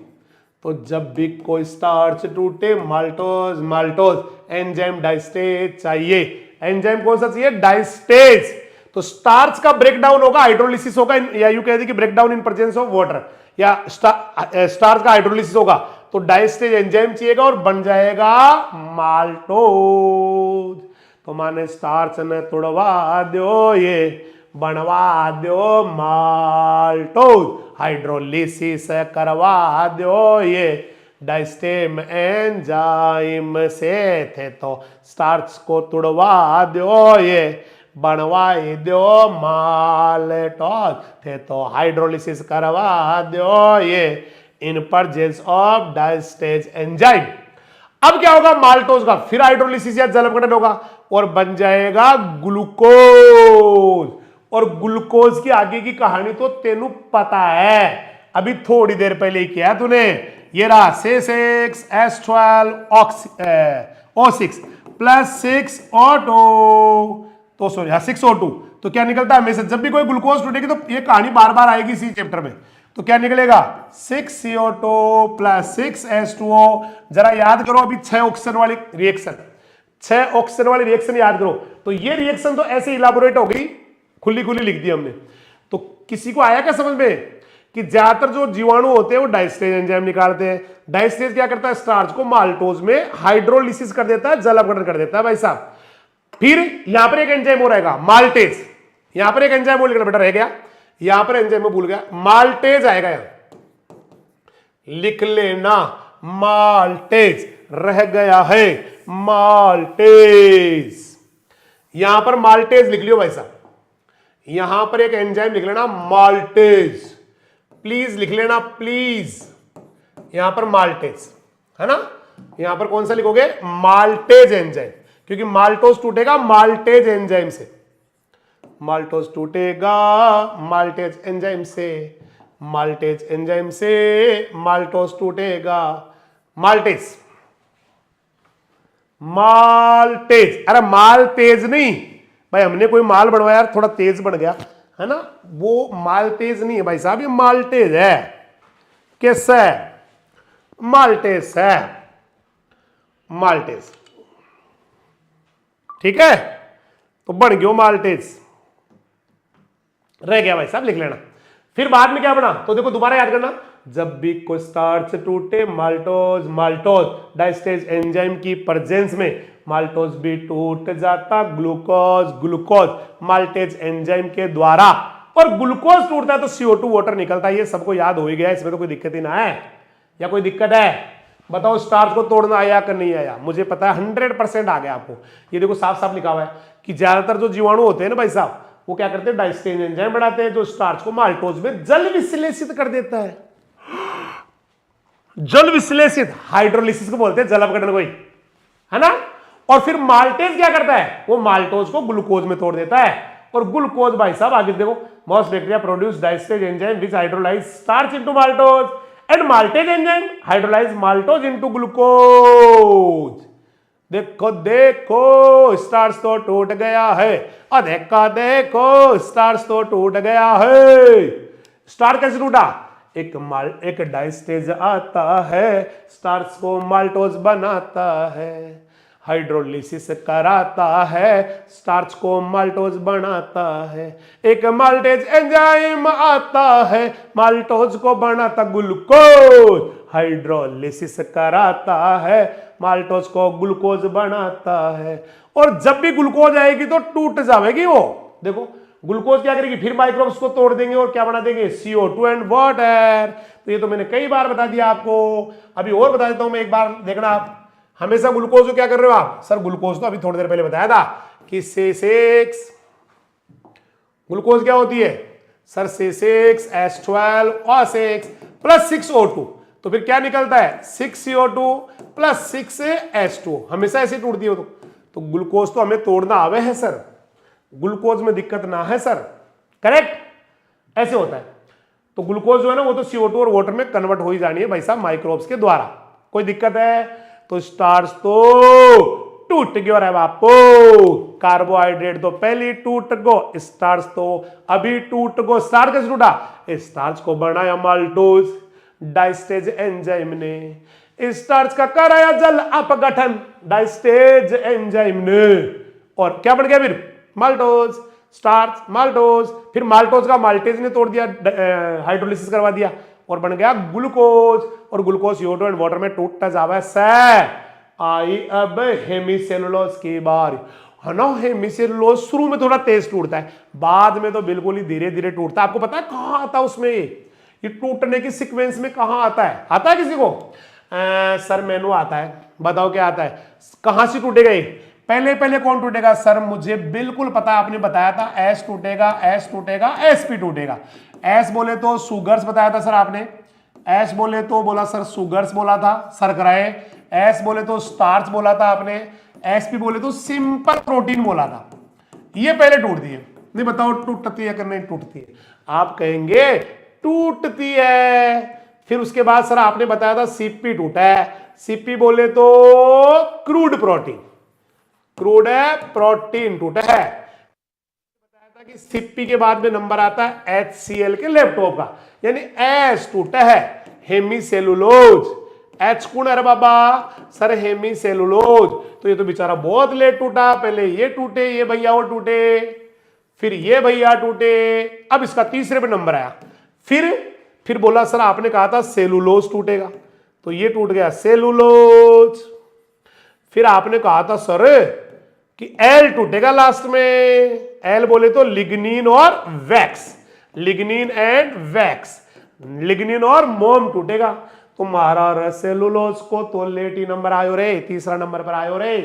तो जब भी कोई स्टार्च टूटे, माल्टोज माल्टोज एंजाइम डाइस्टेज चाहिए। एंजाइम कौन सा चाहिए, डाइस्टेज। तो स्टार्च का ब्रेकडाउन होगा, हाइड्रोलिसिस होगा, या यू कह दी कि breakdown in presence of water, या स्टार्च का हाइड्रोलिसिस होगा। तो डाइस्टेज एंजाइम चाहिएगा और बन जाएगा माल्टोज। तो माने स्टार्च ने तोड़वा दो, ये बनवा दो माल्टोज, हाइड्रोलिसिस करवा दो ये डाइस्टेम एंजाइम से थे। तो स्टार्च को तोड़वा दो, ये बनवाई दो माल्टोज थे। तो हाइड्रोलिसिस करवा दो ये in presence of diastase enzyme. अब क्या होगा, माल्टोज का फिर हाइड्रोलिसिस या जल अपघटन होगा और बन जाएगा ग्लूकोज। और ग्लूकोज की आगे की कहानी तो तेनू पता है, अभी थोड़ी देर पहले ही किया तूने। ये रहा C6H12 O6 प्लस 6O2, तो सॉरी 6O2। तो क्या निकलता है हमेशा, जब भी कोई ग्लूकोज टूटेगी तो ये कहानी बार बार आएगी इसी चैप्टर में। तो क्या निकलेगा, 6CO2 प्लस 6H2O। जरा याद करो अभी 6 ऑक्सीजन वाली रिएक्शन, 6 ऑक्सीजन वाली रिएक्शन याद करो। तो ये रिएक्शन तो ऐसे इलाबोरेट हो गई, खुली खुली लिख दी हमने। तो किसी को आया क्या समझ में कि ज्यादातर जो जीवाणु होते हैं वो डाइस्टेज एंजाइम निकालते हैं। डाइस्टेज क्या करता है, स्टार्च को माल्टोज में हाइड्रोलिसिस कर देता है, जल अपघटन कर देता है भाई साहब। फिर यहां पर एक एंजाइम हो रहेगा माल्टेज, यहां पर एक एंजाइम बोल बेटा रह गया, यहां पर एंजाइम में भूल गया, माल्टेज आएगा, यहां लिख लेना माल्टेज, रह गया है माल्टेज। यहां पर माल्टेज लिख लियो भाई साहब, यहां पर एक एंजाइम लिख लेना माल्टेज, प्लीज लिख लेना प्लीज। यहां पर माल्टेज है ना, यहां पर कौन सा लिखोगे, माल्टेज एंजाइम, क्योंकि माल्टोज टूटेगा माल्टेज एंजाइम से, माल्टोज टूटेगा माल्टेज एंजाइम से, माल्टेज एंजाइम से माल्टोज टूटेगा, माल्टेज माल्टेज। अरे माल तेज नहीं भाई, हमने कोई माल बनवाया यार थोड़ा तेज बन गया है ना, वो माल तेज नहीं है भाई साहब, ये माल्टेज है। किस है, माल्टेज है, माल्टेज। ठीक है, तो बन गया माल्टेज, रह गया भाई साहब लिख लेना। फिर बाद में क्या बना, तो देखो दोबारा याद करना, जब भी कोई स्टार्च टूटे, माल्टोज माल्टोज डाइस्टेज एंजाइम की प्रेजेंस में माल्टोज भी टूट जाता, ग्लूकोज ग्लूकोज माल्टेज एंजाइम के द्वारा। और ग्लूकोज टूटता है तो CO2 वाटर निकलता है, ये सबको याद हो ही गया, इसमें तो कोई दिक्कत ही ना है, या कोई दिक्कत है बताओ। स्टार्च को तोड़ना आया कि नहीं आया, मुझे पता है 100% आ गया आपको। ये देखो साफ साफ लिखा हुआ है कि ज्यादातर जो जीवाणु होते हैं ना भाई साहब, वो क्या करते हैं, डाइस्टेज एंजाइम बनाते हैं जो स्टार्च को माल्टोज में जल विश्लेषित कर देता है। जल विश्लेषित हाइड्रोलिसिस को बोलते हैं, जल अपघटन कोई है ना। और फिर माल्टेज क्या करता है, वो माल्टोज को ग्लूकोज में तोड़ देता है। और ग्लूकोज भाई साहब आगे देखो, most bacteria produce diastase enzyme which hydrolyse starch into maltose and maltase enzyme hydrolyse maltose into glucose. देखो देखो स्टार्च तो टूट गया है, और देखा देखो स्टार्च तो टूट गया है। स्टार्च कैसे टूटा, एक डाइस्टेज आता है, स्टार्च को माल्टोज बनाता है, हाइड्रोलिसिस कराता है, स्टार्च को माल्टोज बनाता है, एक माल्टेज एंजाइम आता है, माल्टोज को बनाता ग्लूकोज, हाइड्रोलिसिस कराता है, माल्टोज को ग्लूकोज बनाता है। और जब भी ग्लूकोज आएगी तो टूट जाएगी वो, देखो ग्लूकोज क्या करेगी, फिर माइक्रोब्स को तोड़ देंगे और क्या बना देंगे, CO2 एंड वाटर। तो ये तो मैंने कई बार बता दिया आपको, अभी और बता देता हूं मैं एक बार, देखना आप हमेशा ग्लूकोज को क्या कर रहे हो आप, सर ग्लूकोज तो अभी थोड़ी देर पहले बताया था कि C6 ग्लूकोज क्या होती है, सर C6H12 और 6 प्लस 6O2, तो फिर क्या निकलता है 6CO2 प्लस 6H2, हमेशा ऐसे टूटती हो तो ग्लूकोज तो हमें तोड़ना आवे है सर, ग्लूकोज में दिक्कत ना है सर, करेक्ट, ऐसे होता है। तो ग्लूकोज जो है ना वो तो CO2 और वाटर में कन्वर्ट हो ही जानी है भाई साहब माइक्रोब्स के द्वारा, कोई दिक्कत है? तो स्टार्च तो टूट गयो रे बापू, कार्बोहाइड्रेट तो पहले ही टूट गो, स्टार्च तो अभी टूट गो। स्टार्च कैसे टूटा? स्टार्च को बनाया माल्टोज डाइस्टेज एंजाइम ने, स्टार्च का कराया जल अपघटन डाइस्टेज एंजाइम ने, और क्या बन गया फिर माल्टोज, स्टार्च माल्टोज, फिर माल्टोज का माल्टेज ने तोड़ दिया, हाइड्रोलिसिस करवा दिया और बन गया ग्लूकोज, और ग्लूकोज CO2 एंड वाटर में टूटता जावे सर। आई अब हेमीसेलुलोज की बार है ना। हेमीसेलुलोज शुरू में थोड़ा तेज टूटता है, बाद में तो बिल्कुल ही धीरे धीरे टूटता है। आपको पता है कहां आता है उसमें ये टूटने की सीक्वेंस में कहां आता है? आता है किसी को? सर मेनू आता है, बताओ क्या आता है, कहां से टूटेगा ये? पहले पहले कौन टूटेगा? सर मुझे बिल्कुल पता है, आपने बताया था एस टूटेगा, एस टूटेगा, एसपी टूटेगा। एस बोले तो सुगर्स बताया था सर आपने, एस बोले तो बोला सर सुगर्स बोला था शर्कराएं, एस बोले तो स्टार्च बोला था आपने, एसपी बोले तो सिंपल प्रोटीन बोला था। ये पहले टूटती है, नहीं बताओ टूटती है कि नहीं टूटती है? आप कहेंगे टूटती है। फिर उसके बाद सर आपने बताया था सीपी टूटा है, सीपी बोले तो क्रूड प्रोटीन, क्रूड है प्रोटीन टूटा है। बताया था कि सीपी के बाद में नंबर आता है HCl के लैपटॉप का, यानी एस टूटा है हेमीसेलुलोज। एच कौन है बाबा? Sir hemicellulose. तो ये तो बेचारा बहुत लेट टूटा, पहले ये टूटे, ये भैया वो टूटे, फिर ये भैया टूटे, अब इसका तीसरे पे नंबर आया। फिर बोला सर आपने कहा था सेलुलोज टूटेगा, तो ये टूट गया सेलुलोज। फिर आपने कहा था सर कि एल टूटेगा लास्ट में, एल बोले तो लिग्निन और wax, lignin and wax, lignin और मोम टूटेगा। तुम्हारा सेलुलोज को तो लेट ही नंबर आयो रे, तीसरा नंबर पर आयो रे,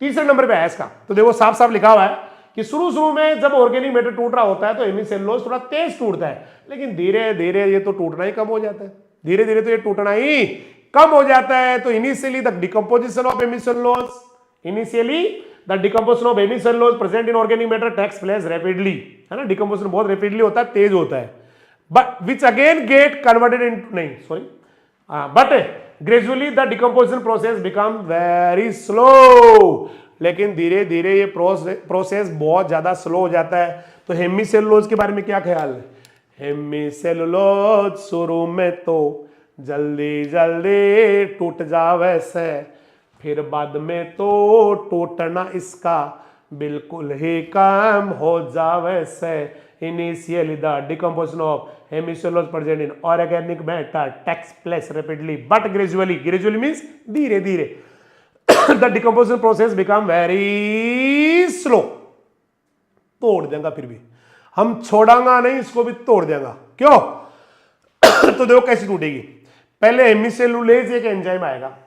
तीसरे नंबर पे है इसका। तो देखो साफ साफ लिखा हुआ है कि शुरू में जब ऑर्गेनिक मैटर टूट रहा होता है तो हेमीसेलुलोज थोड़ा तेज टूटता है, लेकिन धीरे धीरे ये तो टूटना ही कम हो जाता है, धीरे धीरे तो ये टूटना ही कम हो जाता है। तो initially the decomposition of hemicellulose, initially the decomposition of hemicellulose present in organic matter takes place rapidly, है ना, डिकम्पोजिशन बहुत रैपिडली होता है, तेज होता है, but which again get converted into, नहीं sorry, but gradually the decomposition process become very slow, लेकिन धीरे धीरे ये प्रोसेस बहुत ज्यादा स्लो हो जाता है। तो हेमीसेलुलोज के बारे में क्या ख्याल है? हेमीसेलुलोज शुरू में तो जल्दी जल्दी टूट जावे से, फिर बाद में तो टूटना इसका बिल्कुल ही कम हो जावे से। Initially the decomposition of hemicellulose present in organic matter takes place rapidly but gradually, gradually means धीरे धीरे, the decomposition process become very slow. तोड़ देगा, फिर भी हम छोड़ांगा नहीं, इसको भी तोड़ देगा। क्यों? तो देखो कैसे टूटेगी। पहले हेमीसेलुलेज एक एंजाइम आएगा,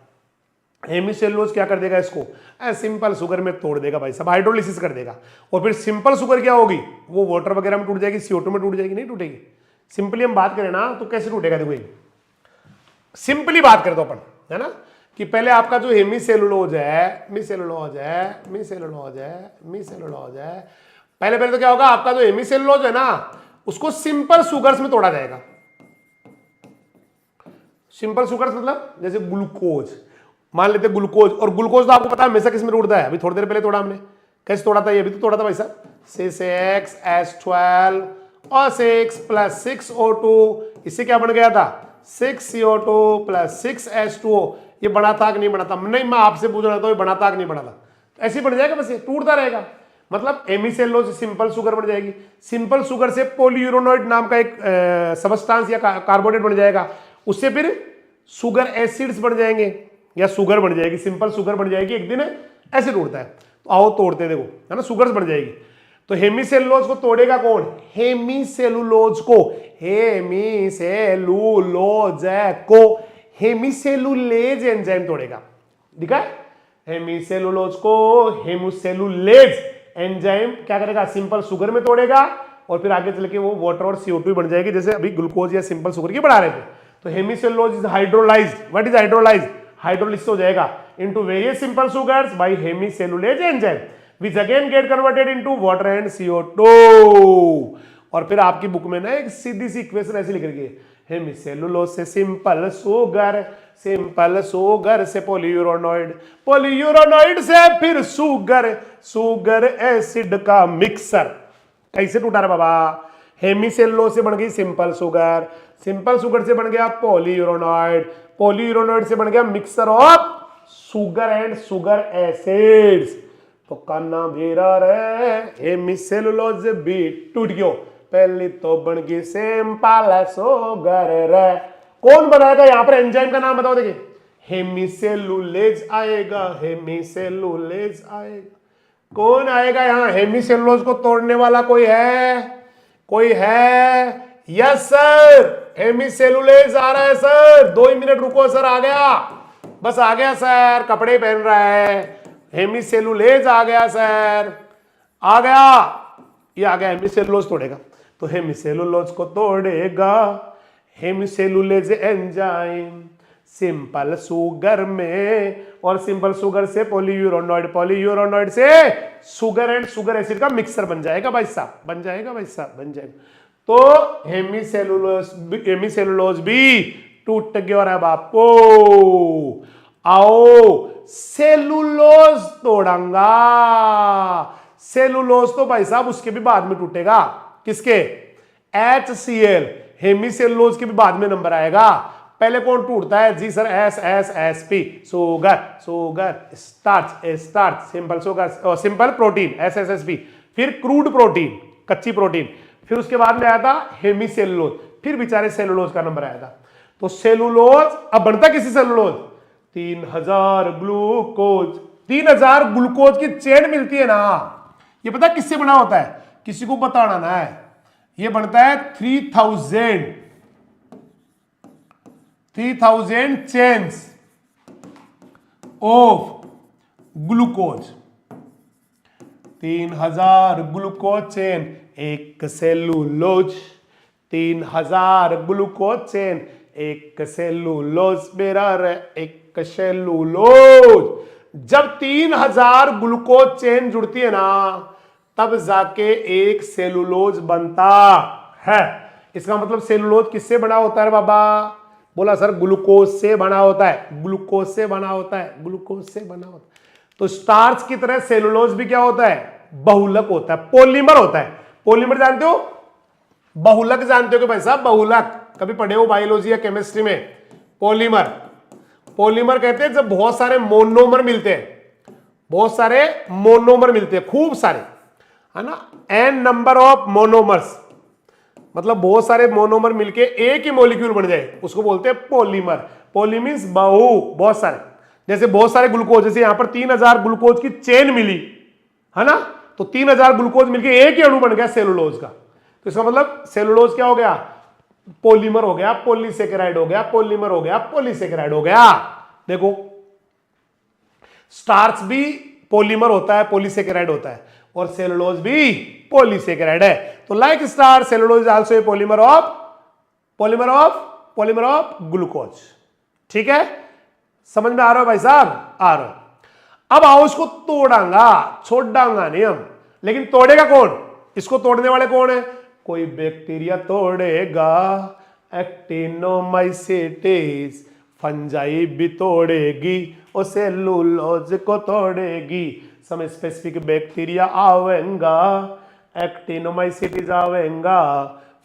हेमीसेलुलोज क्या कर देगा इसको सिंपल शुगर में तोड़ देगा भाई साहब, हाइड्रोलिसिस कर देगा, और फिर सिंपल शुगर क्या होगी, वो वाटर वगैरह में टूट जाएगी, CO2 में टूट जाएगी, नहीं टूटेगी। सिंपली हम बात करें ना तो कैसे टूटेगा, देखो सिंपली बात करें तो अपन, है ना, कि पहले आपका जो हेमीसेलुलोज है, मीसेलुलोज है, मीसेलुलोज है, मीसेलुलोज है, पहले पहले तो क्या होगा, आपका जो हेमीसेलुलोज है ना उसको सिंपल शुगर्स में तोड़ा जाएगा। सिंपल शुगर्स मतलब जैसे ग्लूकोज, मान लेते ग्लूकोज, और ग्लूकोज तो आपको पता है हमेशा किस में टूटता है, अभी थोड़ी देर पहले तोड़ा हमने, कैसे तोड़ा था, ये भी तो तोड़ा था भाई साहब, C6H12 और 6 प्लस 6O2, इससे क्या बन गया था 6CO2 प्लस 6H2O। ये बना था कि नहीं बना था? नहीं, मैं आपसे पूछ रहा था ये बना था कि नहीं बना था? ऐसे बन जाएगा, बस ये टूटता रहेगा, मतलब हेमीसेलुलोज सिंपल शुगर बन जाएगी, सिंपल शुगर से पॉलीयूरेनोइड नाम का एक सबस्टांस या कार्बोनेट बन जाएगा, उससे फिर शुगर एसिड्स बन जाएंगे या शुगर बन जाएगी, सिंपल शुगर बन जाएगी, एक दिन ऐसे टूटता है। तो आओ तोड़ते देखो, है ना, शुगर्स बन जाएगी। तो हेमीसेलुलोज को तोड़ेगा कौन? हेमीसेलुलोज को, हेमीसेलुलोज को हेमीसेलुलेज एंजाइम तोड़ेगा, दिखा है? हेमीसेलुलोज को हेमीसेलुलेज एंजाइम क्या करेगा, सिंपल शुगर में तोड़ेगा, और फिर आगे चल के वो वाटर और CO2 बन जाएगी, जैसे अभी ग्लूकोज या सिंपल शुगर की बढ़ा रहे थे। तो hemicellulose is hydrolysed, what is hydrolysed, hydrolysis हो जाएगा into various simple sugars by hemicellulase enzyme which again get converted into water and CO2। और फिर आपकी बुक में ना एक सीधी सी इक्वेशन ऐसी लिख रही है, हेमीसेलुलोज से सिंपल शुगर, सिंपल शुगर से पॉलीयूरोनॉइड, पॉलीयूरोनॉइड से फिर शुगर, शुगर एसिड का मिक्सर। कैसे टूटा रे बाबा, हेमीसेलुलोज से बन गई सिंपल शुगर, सिंपल शुगर से बन गया पॉलीयूरोनॉइड, पॉलीयूरोनॉइड से बन गया mixer of sugar and sugar acids. तो काना भेरा रे हेमीसेलुलोज भी टूट गयो, पहली तो बन गई सिंपल शुगर रे। कौन बनाएगा यहां पर एंजाइम का नाम बताओ, देखिए हेमीसेलुलेज आएगा, हेमीसेलुलेज आएगा। कौन आएगा यहां, हेमीसेलुलोज को तोड़ने वाला कोई है, कोई है? यस सर, हेमीसेलुलेज आ रहा है सर, 2 ही मिनट रुको सर, आ गया, बस आ गया सर, कपड़े पहन रहा है, हेमीसेलुलेज आ गया सर, आ गया, ये आ गया, हेमीसेलुलोज तोड़ेगा। तो हेमीसेलुलोज को तोड़ेगा हेमीसेलुलेज एंजाइम सिंपल शुगर में, और सिंपल शुगर से पॉलीयूरोनॉइड, पॉलीयूरोनॉइड से शुगर एंड शुगर एसिड का मिक्सर बन जाएगा भाई साहब, बन जाएगा भाई साहब, बन जाएगा। तो हेमीसेलुलोज भी टूट गया और बापो आओ सेलुलोज तोड़ांगा। सेलुलोज तो भाई साहब उसके भी बाद में टूटेगा, किसके, HCl, हेमीसेलुलोज के भी बाद में नंबर आएगा। पहले कौन टूटता है जी sir, SSSP, sugar, sugar, starch, starch, simple sugar, simple protein SSSP, फिर क्रूड प्रोटीन, कच्ची प्रोटीन, फिर उसके बाद में आया था हेमीसेलुलोज, फिर बेचारे सेलुलोज का नंबर आया था। तो सेलुलोज अब बनता किसी सेलुलोज, 3000 ग्लूकोज, 3000 ग्लूकोज की चेन मिलती है ना, ये पता किससे बना होता है, किसी को बताना ना है, ये बनता है 3000 chains of glucose, 3000 glucose chain, एक सेलुलोज, 3000 ग्लूकोज चेन, एक सेलुलोज, मेरा एक सेलुलोज। जब 3000 ग्लूकोज चेन जुड़ती है ना, तब जाके एक सेलुलोज बनता है। इसका मतलब सेलुलोज किससे बना होता है बाबा, बोला सर ग्लूकोज से बना होता है, ग्लूकोज से बना होता है, ग्लूकोज से बना होता है। तो स्टार्च की तरह सेलुलोज भी क्या होता है, बहुलक होता है, पॉलीमर होता है। पॉलीमर जानते हो, बहुलक जानते हो कि भाई साहब, बहुलक कभी पढ़े हो बायोलॉजी या केमिस्ट्री में, पॉलीमर, पॉलीमर कहते हैं जब बहुत सारे मोनोमर मिलते हैं, बहुत सारे मोनोमर मिलते हैं, खूब सारे, है ना, n नंबर ऑफ मोनोमर्स, मतलब बहुत सारे मोनोमर मिलके एक ही मॉलिक्यूल बन जाए, उसको बोलते हैं पॉलीमर। पॉली मींस बहु, बहुत सारे, जैसे बहुत सारे ग्लूकोज, जैसे यहां पर 3000 ग्लूकोज की चेन मिली, है ना, तो 3000 ग्लूकोज मिलके एक ही अणु बन गया सेलुलोज का। तो इसका मतलब सेलुलोज क्या हो गया, पॉलीमर हो गया, पॉलीसेकेराइड हो गया, पॉलीमर हो गया, पॉलीसेकेराइड हो गया। देखो स्टार्च भी पॉलीमर होता है, पॉलीसेकेराइड होता है, और सेलुलोज भी पॉलीसेकेराइड है। तो like star, cellulose is also a polymer of glucose. ठीक है, समझ में आ रहा है भाई साहब, आ रहा है। अब आओ इसको तोड़ांगा, छोड़ांगा नहीं हम, लेकिन तोड़ेगा कौन, इसको तोड़ने वाले कौन है, कोई बैक्टीरिया तोड़ेगा, एक्टिनोमाइसीट्स, फंजाई भी तोड़ेगी, और सेलुलोज को तोड़ेगी। सम स्पेसिफिक बैक्टीरिया आवेगा, एक्टिनोमाइसीट्स आवेगा,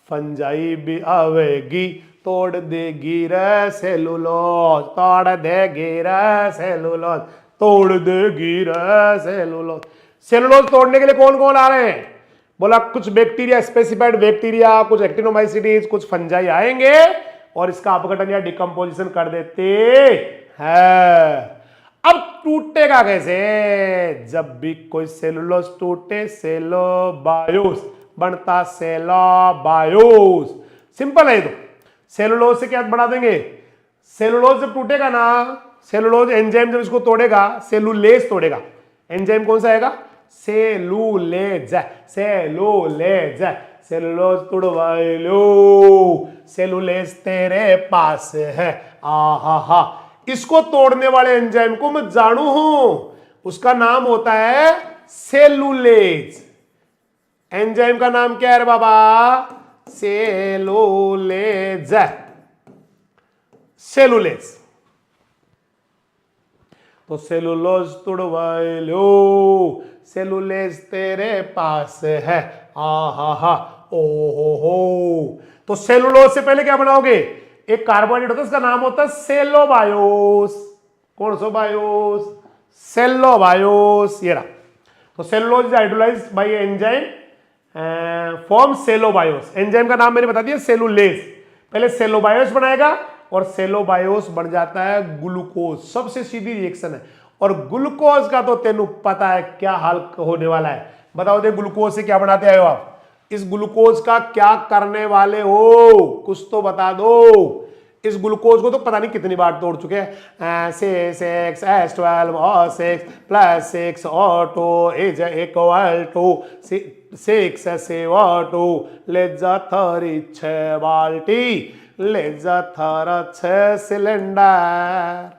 फंजाई भी आवेगी, तोड़ देगी रे सेलुलोज, तोड़ देगी रे सेलुलोज, तोड़ देगी रे सेलुलोज। सेलुलोज तोड़ने के लिए कौन कौन आ रहे हैं, बोला कुछ बैक्टीरिया, स्पेसिफाइड बैक्टीरिया, कुछ एक्टिनोमाइसीट्स, कुछ फंजाई आएंगे और इसका अपघटन या डिकम्पोजिशन कर देते हैं। अब टूटेगा कैसे, जब भी कोई सेलुलोज टूटे, सेलोबायोस बनता, सेलोबायोस। सिंपल है ये तो, सेलुलोज से क्या बना देंगे, सेलुलोज जब टूटेगा ना, सेलुलोज एंजाइम जब इसको तोड़ेगा, सेलुलेज तोड़ेगा, एंजाइम कौन सा आएगा, सेलुलेज, सेलुलेज, सेलुलोज तुड़वा लो, सेलुलेज तेरे पास है। आहा हा, इसको तोड़ने वाले एंजाइम को मैं जानू हूं, उसका नाम होता है सेलुलेज। एंजाइम का नाम क्या है रे बाबा? Cellulase, cellulase. तो सेलुलोज तुड़वा लो, सेलुलेज तेरे पास है। आहा हा, ओ हो। तो सेलुलोज से पहले क्या बनाओगे? एक कार्बोहाइड्रेट होता है, उसका नाम होता है सेलोबायोस। कौन सा बायोस? सेलोबायोस। ये रहा। तो cellulose is hydrolysed by enzyme form cellobiose. Enzyme का नाम मैंने बता दिया सेलुलेज। पहले सेलोबायोस बनाएगा और सेलोबायोस बन जाता है ग्लूकोज। सबसे सीधी रिएक्शन है। और ग्लूकोज का तो तेनू पता है क्या हाल होने वाला है। बताओ दे, ग्लूकोज से क्या बनाते आए हो आप? इस ग्लूकोज का क्या करने वाले हो? कुछ तो बता दो। इस ग्लूकोज को तो पता नहीं कितनी बार तोड़ चुके हैं। C6H12 और 6 + 6 O2 is equal to 6 CO2 ले जा थारी 6 बाल्टी, ले जा थारा 6 सिलेंडर।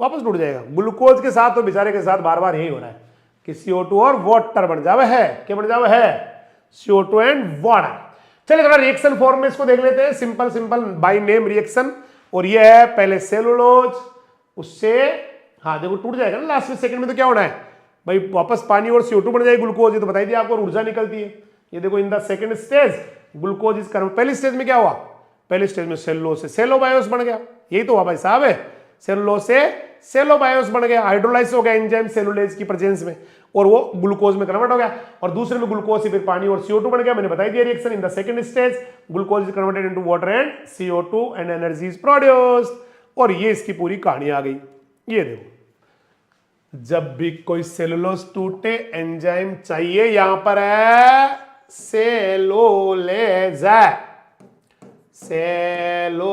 वापस टूट जाएगा। ग्लूकोज के साथ तो बेचारे के साथ बार बार यही हो रहा है कि CO2 और वाटर बन जावे है। क्या बन जावे है? CO2 and water. चलिए थोड़ा रिएक्शन फॉर्म में इसको देख लेते हैं। Simple simple by name reaction. और ये है पहले सेलुलोज, उससे हाँ देखो टूट जाएगा ना लास्ट में, सेकंड में तो क्या होना है भाई? वापस पानी और CO2 बन जाएगी ग्लूकोज। ये तो बताई दिया आपको, ऊर्जा निकलती है। ये देखो in the second stage glucose is curve. पहली स्टेज में क्या हुआ? पहली स्टेज में सेलुलोज से सेलोबायोस बन गया। यही तो हुआ भाई साहब है। सेलुलोज से सेलोबायोस बन गया, हाइड्रोलाइज हो गया एंजाइम सेलुलेज की प्रेजेंस में, और वो ग्लूकोज में कन्वर्ट हो गया। और दूसरे में ग्लूकोज से फिर पानी और CO2 बन गया। मैंने बताई दिया reaction. In the second stage glucose is converted into water and CO2 and energy is produced. और ये इसकी पूरी कहानी आ गई। ये देखो, जब भी कोई सेलुलोज टूटे एंजाइम चाहिए। यहां पर है सेलुलेज, सेलुलेज,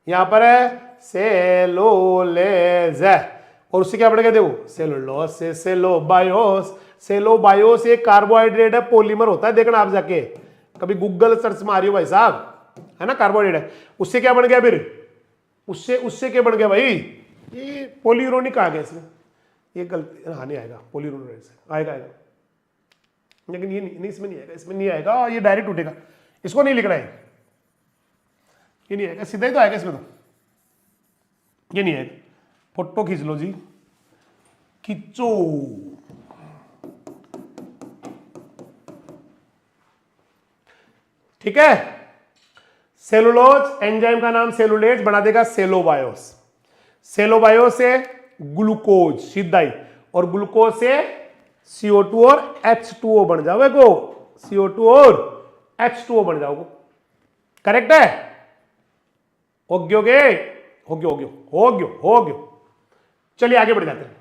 यहां पर है सेलुलेज। और उससे क्या बढ़ेगा? देखो सेलुलोज से सेलोबायोस। सेलोबायोस एक कार्बोहाइड्रेट है, पॉलीमर होता है। देखना आप जाके कभी गूगल सर्च मारियो भाई साहब, है ना, कार्बोहाइड्रेट है। उससे क्या बन गया फिर? उससे क्या बन गया भाई? ये पॉलीयूरोनिक आ गया इसमें। ये गलती हाँ नहीं आएगा, पॉलीयूरोनिक से आएगा लेकिन ये नहीं, इसमें नहीं आएगा। इसमें नहीं आएगा, ये डायरेक्ट उठेगा। इसको नहीं लिखना है, ये नहीं आएगा, सीधा ही तो आएगा इसमें। तो ये नहीं आएगा। फोटो खींच लो जी, खींचो। ठीक है। सेलुलोज एंजाइम का नाम सेलुलेज बना देगा सेलोबायोस। सेलोबायोस से ग्लूकोज सीधा ही, और ग्लूकोज से CO2 और H2O बन जाओगे को। CO2 और H2O बन जाओगे। करेक्ट है? हो गयो। चलिए आगे बढ़ जाते हैं।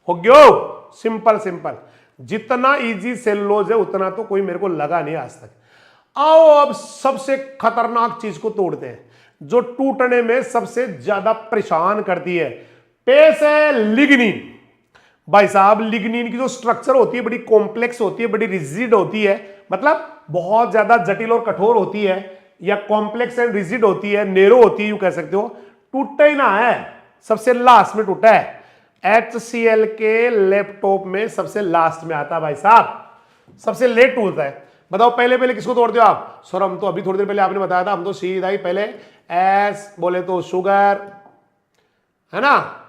हो गयो। सिंपल। जितना इजी सेलुलोज है उतना तो कोई मेरे को लगा नहीं आज तक। आओ अब सबसे खतरनाक चीज को तोड़ते हैं, जो टूटने में सबसे ज्यादा परेशान करती है। पेश है लिग्निन। भाई साहब, लिग्निन की जो स्ट्रक्चर होती है बड़ी कॉम्प्लेक्स होती है, बड़ी रिजिड होती है, मतलब बहुत ज्यादा जटिल और कठोर होती है, या कॉम्प्लेक्स एंड रिजिड होती है, नेरो होती है, यूं कह सकते हो। टूटा ही ना है, सबसे लास्ट में टूटा है। HCl के लैपटॉप में सबसे लास्ट में आता है भाई साहब, सबसे लेट टूटता है। बताओ पहले किसको तोड़ते हो आप? सर हम तो अभी थोड़ी देर पहले आपने बताया था, हम तो सीधा ही पहले एस बोले तो शुगर, है ना,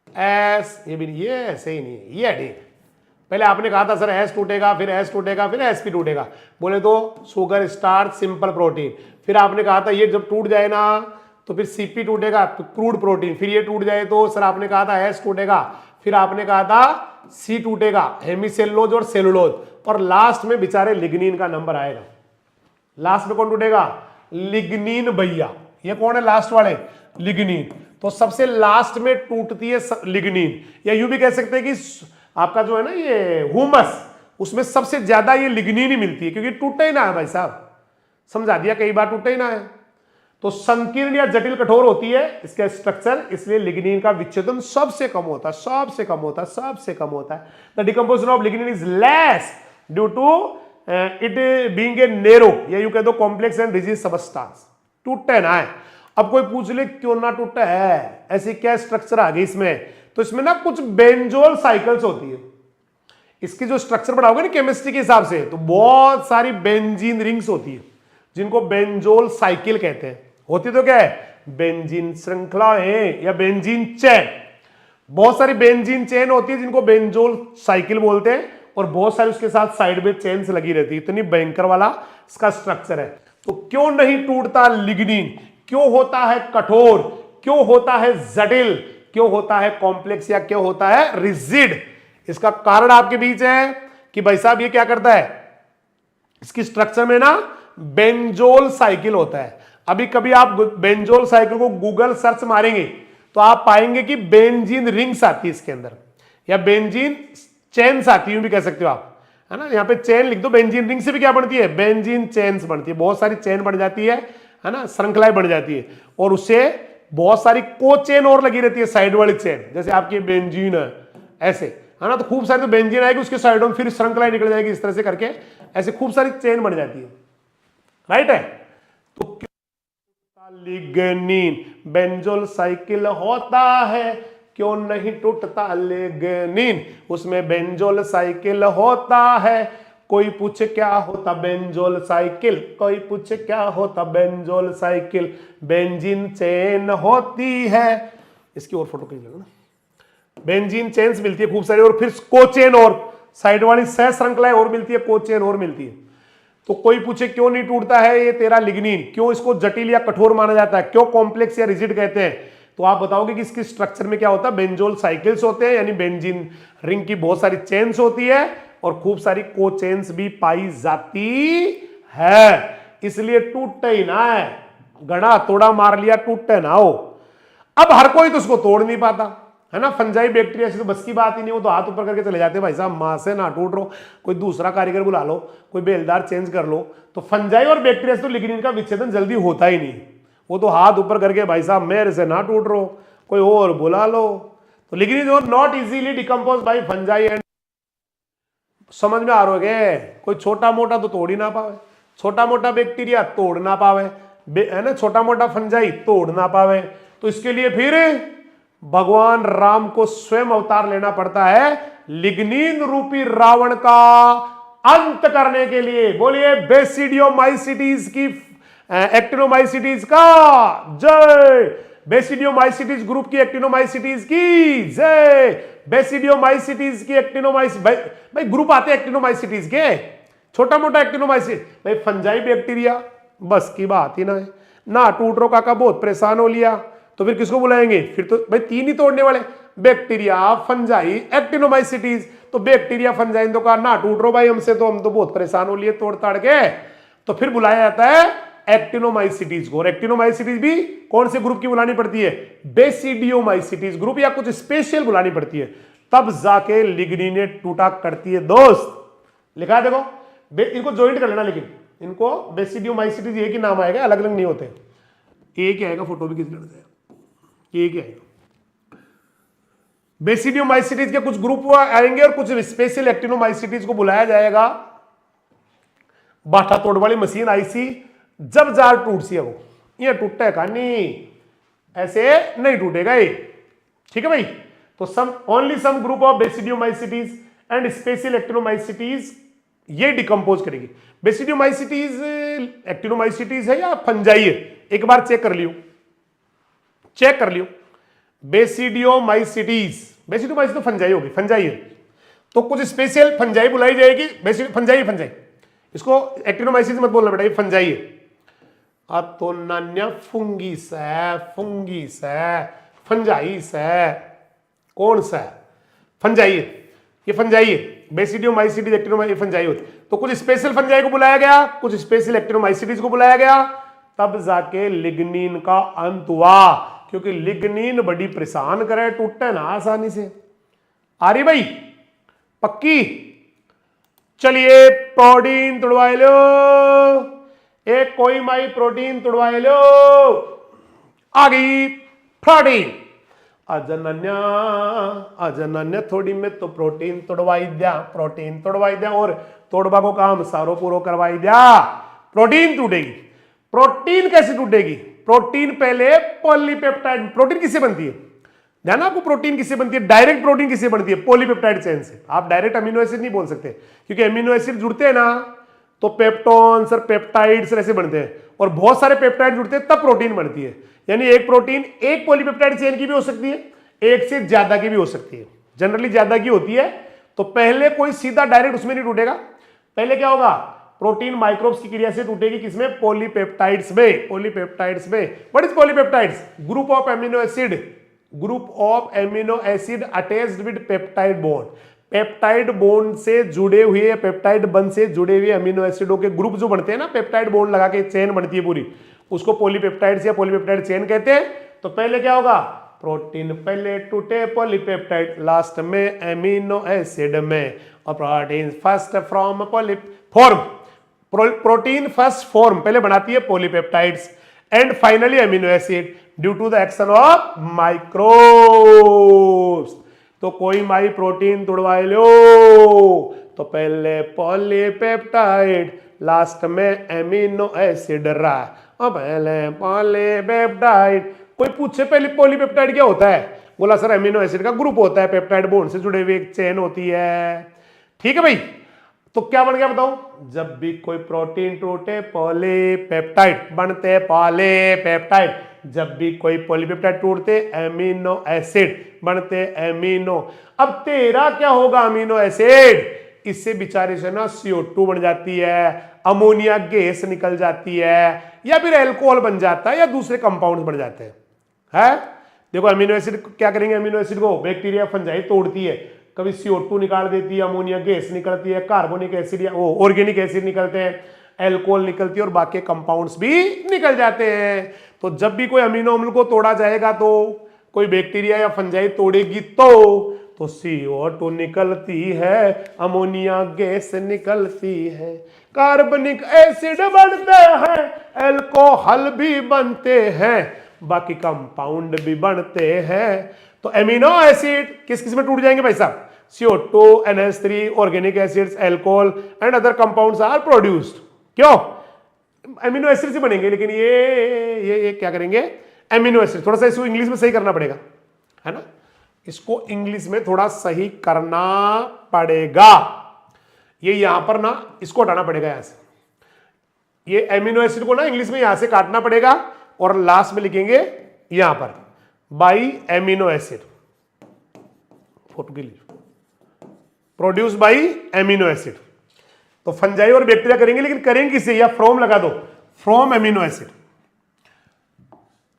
एस, ये भी नहीं, ये ऐसे ही नहीं है, ये ठीक। पहले आपने कहा था सर एस टूटेगा, फिर एस टूटेगा, फिर एस पी टूटेगा, बोले तो शुगर स्टार्च सिंपल प्रोटीन। फिर आपने कहा था ये जब टूट जाए ना तो फिर सीपी टूटेगा, क्रूड प्रोटीन। फिर ये टूट जाए तो सर आपने कहा था एस टूटेगा। फिर आपने कहा था सी टूटेगा, हेमिसेलुलोज और सेलुलोज। और लास्ट में बेचारे लिग्निन का नंबर आएगा। लास्ट में कौन टूटेगा? लिग्निन भैया। ये कौन है लास्ट वाले? लिग्निन। तो सबसे लास्ट में टूटती है लिग्निन, या यूं भी कह सकते हैं कि आपका जो है ना ये हुमस, उसमें सबसे ज्यादा ये लिग्निन ही मिलती है, क्योंकि टूटा ही ना है भाई साहब। समझा दिया, कई बार टूटा ही ना है। तो संकीर्ण या जटिल कठोर होती है इसका स्ट्रक्चर, इसलिए लिग्निन का विच्छेदन सबसे कम होता है, सबसे कम होता है, सबसे कम होता है। The decomposition of lignin is less due to it being a narrow या यू कह दो कॉम्प्लेक्स एंड रिजिड सबस्टांस। टूटते ना है। अब कोई पूछ ले क्यों ना टूटा है, ऐसी क्या स्ट्रक्चर आ गई इसमें, तो इसमें ना कुछ बेंजोल साइकिल्स होती है। इसकी जो स्ट्रक्चर बनाओगे ना केमिस्ट्री के हिसाब से, तो बहुत सारी बेंजीन रिंग्स होती है जिनको बेंजोल साइकिल कहते हैं। होती तो क्या है, बेंजीन श्रृंखलाएं या बेंजीन चेन। बहुत सारी बेंजीन चेन होती है जिनको बेंजोल साइकिल बोलते हैं, और बहुत सारी उसके साथ साइड में चेन्स लगी रहती है। इतनी भयंकर वाला इसका स्ट्रक्चर है। तो क्यों नहीं टूटता लिग्निन, क्यों होता है कठोर, क्यों होता है जटिल, क्यों होता है कॉम्प्लेक्स या क्यों होता है रिजिड? इसका कारण आपके बीच है कि भाई साहब ये क्या करता है, इसकी स्ट्रक्चर में ना बेंजोल साइकिल होता है। अभी कभी आप बेंजोल साइकिल को गूगल सर्च मारेंगे तो आप पाएंगे कि बेंजीन रिंग्स आती है इसके अंदर, या बेंजीन चेन्स आती है, भी कह सकते हो आप, है ना। यहाँ पे चेन लिख दो, बेंजीन रिंग से भी क्या बनती है, बेंजीन चेन्स बनती है। बहुत सारी चेन बन जाती है ना, श्रृंखलाएं बन जाती है, और उससे बहुत सारी को चेन और लगी रहती है, साइड वाली चेन, जैसे आपकी बेंजीन है ऐसे, है ना। तो खूब सारी तो बेंजीन आएगी, उसके साइडों में फिर श्रृंखलाएं निकल जाएगी, इस तरह से करके ऐसे खूब सारी चेन बन जाती है, राइट है। तो लिग्निन बेंजोल साइकिल होता है, क्यों नहीं टूटता लिग्निन, उसमें बेंजोल साइकिल होता है। कोई पूछे क्या होता बेंजोल साइकिल, कोई पूछे क्या होता बेंजोल साइकिल, बेंजीन चेन होती है। इसकी और फोटो कहीं ना, बेंजीन चेन्स मिलती है खूब सारी, और फिर कोचेन और साइड वाली सह श्रृंखलाएं और मिलती है, कोचेन और मिलती है। तो कोई पूछे क्यों नहीं टूटता है ये तेरा लिग्निन, क्यों इसको जटिल या कठोर माना जाता है, क्यों कॉम्प्लेक्स या रिजिड कहते हैं, तो आप बताओगे कि इसकी स्ट्रक्चर में क्या होता है, बेंजोल साइकिल्स होते हैं, यानी बेंजीन रिंग की बहुत सारी चेन्स होती है, और खूब सारी को चेन्स भी पाई जाती है, इसलिए टूटते ही ना है। गड़ा तोड़ा मार लिया, टूटते ना हो। अब हर कोई तो उसको तोड़ नहीं पाता, है ना। फंजाई बैक्टीरिया से तो बस की बात ही नहीं, वो तो हाथ ऊपर करके चले जाते हैं, भाई साहब मां से ना टूट रो, कोई दूसरा कारीगर बुला लो, कोई बेलदार चेंज कर लो। तो फंजाई और बैक्टीरिया से तो लिग्निन का विच्छेदन जल्दी होता ही नहीं, वो तो हाथ ऊपर करके भाई साहब मेरे से ना टूट रो, कोई और बुला लो। तो lignin is not easily decompose by fungi and, समझ में आ रहा है, कोई छोटा मोटा तो तोड़ ही ना पावे, छोटा मोटा बैक्टीरिया तोड़ ना पावे, है ना, छोटा मोटा फंजाई तोड़ ना पावे। तो इसके लिए फिर भगवान राम को स्वयं अवतार लेना पड़ता है लिग्निन रूपी रावण का अंत करने के लिए। बोलिए बेसिडियोमाइसिटीज की, एक्टिनोमाइसिटीज का जय, बेसिडियोमाइसिटीज ग्रुप की एक्टिनोमाइसिटीज की जय, बेसिडियोमाइसिटीज की एक्टिनोमाइस, भाई ग्रुप आते हैं एक्टिनोमाइसिटीज के, छोटा मोटा एक्टिनोमाइसिस, भाई फंजाई बैक्टीरिया बस की बात ही ना है ना, टूट रो काका बहुत परेशान हो लिया, तो फिर किसको बुलाएंगे, फिर तो भाई तीन ही तोड़ने वाले, बैक्टीरिया फंजाई एक्टिनोमाइसिटीज। तो बैक्टीरिया फंजाई तो कहा ना टूट रो भाई हमसे, तो हम तो बहुत परेशान हो लिए तोड़ ताड़ के, तो फिर बुलाया जाता है एक्टिनोमाइसिटीज को। और एक्टिनोमाइसिटीज भी कौन से ग्रुप की बुलानी पड़ती है, बेसिडियोमाइसिटीज ग्रुप, या कुछ स्पेशल बुलानी पड़ती है, तब जाके लिग्निन टूटा करती है दोस्त। लिखा है देखो, इनको ज्वाइंट कर लेना, लेकिन इनको बेसिडियोमाइसिटीज एक ही नाम आएगा, अलग अलग नहीं होते, एक ही आएगा, फोटो भी किसी लड़ते हैं, एक ही आएगा। बेसिडियोमाइसिटीज के कुछ ग्रुप आएंगे और कुछ स्पेशल एक्टिनोमाइसिटीज को बुलाया जाएगा। बाटा तोड़ वाली मशीन आई सी, जब जार टूट सी है वो, ये टूटता है कहानी, ऐसे नहीं टूटेगा ये, ठीक है भाई। तो some only some group of basidiomycetes and special actinomycetes ये डिकम्पोज करेगी। बेसिडियोमाइसिटीज एक्टिनोमाइसिटीज है या फंजाई है, एक बार चेक कर लियो, चेक कर लियो। बेसिडियोमाइसिटीज, बेसिडियोमाइसिस तो फंजाई होगी, फंजाई है, तो कुछ स्पेशल फंजाई बुलाई जाएगी, फंजाई फंजाई, इसको एक्टिनोमाइसिस मत बोलना बेटा, ये फंजाई है। अब तो नान्या फंगीस है, फंगीस है, फंजाइस है, कौन सा है, फंजाई है, ये फंजाई है। बेसिडियोमाइसिटीज एक्टिनोमाइसिस फंजाई होती, तो कुछ स्पेशल फंजाई को बुलाया गया, कुछ स्पेशल एक्टिनोमाइसिटीज को बुलाया गया, तब जाके लिग्निन का अंत हुआ। क्योंकि लिग्निन बड़ी परेशान करे, टूटते ना आसानी से। आ रही भाई पक्की, चलिए प्रोटीन तोड़वा लो, एक कोई माई प्रोटीन तुड़वाए लो, आ गई प्रोटीन। अजनन्या अजनन्या थोड़ी में तो प्रोटीन तोड़वाई दिया और तोड़वा को काम सारो पूरो करवाई दिया, प्रोटीन टूटेगी। प्रोटीन कैसे टूटेगी? प्रोटीन पहले पॉलीपेप्टाइड, प्रोटीन किससे बनती है? ध्यान, आपको प्रोटीन किससे बनती है? डायरेक्ट प्रोटीन किससे बनती है? पॉलीपेप्टाइड चेन से। आप डायरेक्ट अमीनो एसिड नहीं बोल सकते, क्योंकि अमीनो एसिड जुड़ते हैं ना तो पेप्टोन्स और पेप्टाइड्स ऐसे बनते हैं, और बहुत सारे पेप्टाइड जुड़ते हैं तब प्रोटीन बनती है। यानी एक प्रोटीन एक पॉलीपेप्टाइड चेन की भी हो सकती है, एक से ज्यादा की भी हो सकती है। जनरली ज्यादा की होती है, तो पहले कोई सीधा डायरेक्ट उसमें नहीं टूटेगा। पहले क्या होगा? प्रोटीन माइक्रोब्स की क्रिया से टूटेगी, किसमें? पॉलीपेप्टाइड्स में। पॉलीपेप्टाइड्स में what is polypeptides? Group of amino acid attached with peptide bond. Peptide bond से जुड़े हुए, पेप्टाइड बंध से जुड़े हुए अमीनो एसिडों के ग्रुप जो बनते हैं ना, पेप्टाइड बॉन्ड लगा के चेन बनती है पूरी, उसको पॉलीपेप्टाइड्स या पॉलीपेप्टाइड चेन कहते हैं। तो पहले क्या होगा? प्रोटीन पहले टूटे पॉलीपेप्टाइड, लास्ट में एमिनो एसिड में, और protein first from form, protein first form पहले बनाती है polypeptides, and finally amino acid due to the action of microbes. तो कोई माई प्रोटीन तोड़वाए लो, तो पहले पॉलीपेप्टाइड, लास्ट में एमिनो एसिड रहा, और पहले पॉलीपेप्टाइड। कोई पूछे पहले पॉलीपेप्टाइड क्या होता है? बोला सर एमिनो एसिड का ग्रुप होता है, पेप्टाइड बॉन्ड से जुड़े हुए एक चेन होती है। ठीक है भाई, तो क्या बन गया बताओ? जब भी कोई प्रोटीन टूटे पॉलीपेप्टाइड बनते पॉलीपेप्टाइड, जब भी कोई पॉलीपेप्टाइड टूटते एमिनो एसिड बनते एमिनो। अब तेरा क्या होगा अमीनो एसिड? इससे बेचारे से ना CO2 बन जाती है, अमोनिया गैस निकल जाती है, या फिर अल्कोहल बन जाता है, या दूसरे कंपाउंड बन जाते हैं। है? देखो अमीनो एसिड क्या करेंगे? अमीनो एसिड को बैक्टीरिया फंजाई तोड़ती है, कभी CO2 निकाल देती है, अमोनिया गैस निकलती है, कार्बोनिक एसिड या ऑर्गेनिक एसिड निकलते हैं, एल्कोहल निकलती है, और बाकी कंपाउंड्स भी निकल जाते हैं। तो जब भी कोई अमीनो अम्ल को तोड़ा जाएगा, तो कोई बैक्टीरिया या फंजाई तोड़ेगी तो CO2 निकलती है, अमोनिया गैस निकलती है, कार्बनिक एसिड बनते हैं, एल्कोहल भी बनते हैं, बाकी कंपाउंड भी बनते हैं। तो अमीनो एसिड किस किस में टूट जाएंगे भाई साहब? CO2, NH3, organic acids, alcohol and other compounds are produced. क्यों? अमीनो एसिड से बनेंगे, लेकिन ये क्या करेंगे? Amino acid. थोड़ा सा इसको इंग्लिश में सही करना पड़ेगा, है ना? इसको इंग्लिश में थोड़ा सही करना पड़ेगा। ये यहां पर ना इसको हटाना पड़ेगा यहां से, ये अमीनो एसिड को ना इंग्लिश में यहां से काटना पड़ेगा, और लास्ट में लिखेंगे यहां पर बाई एमिनो एसिड, फोटो के लिए प्रोड्यूस बाई एमिनो एसिड। तो फंजाई और बैक्टीरिया करेंगे, लेकिन करेंगे किससे? या फ्रॉम लगा दो, फ्रॉम एमिनो एसिड।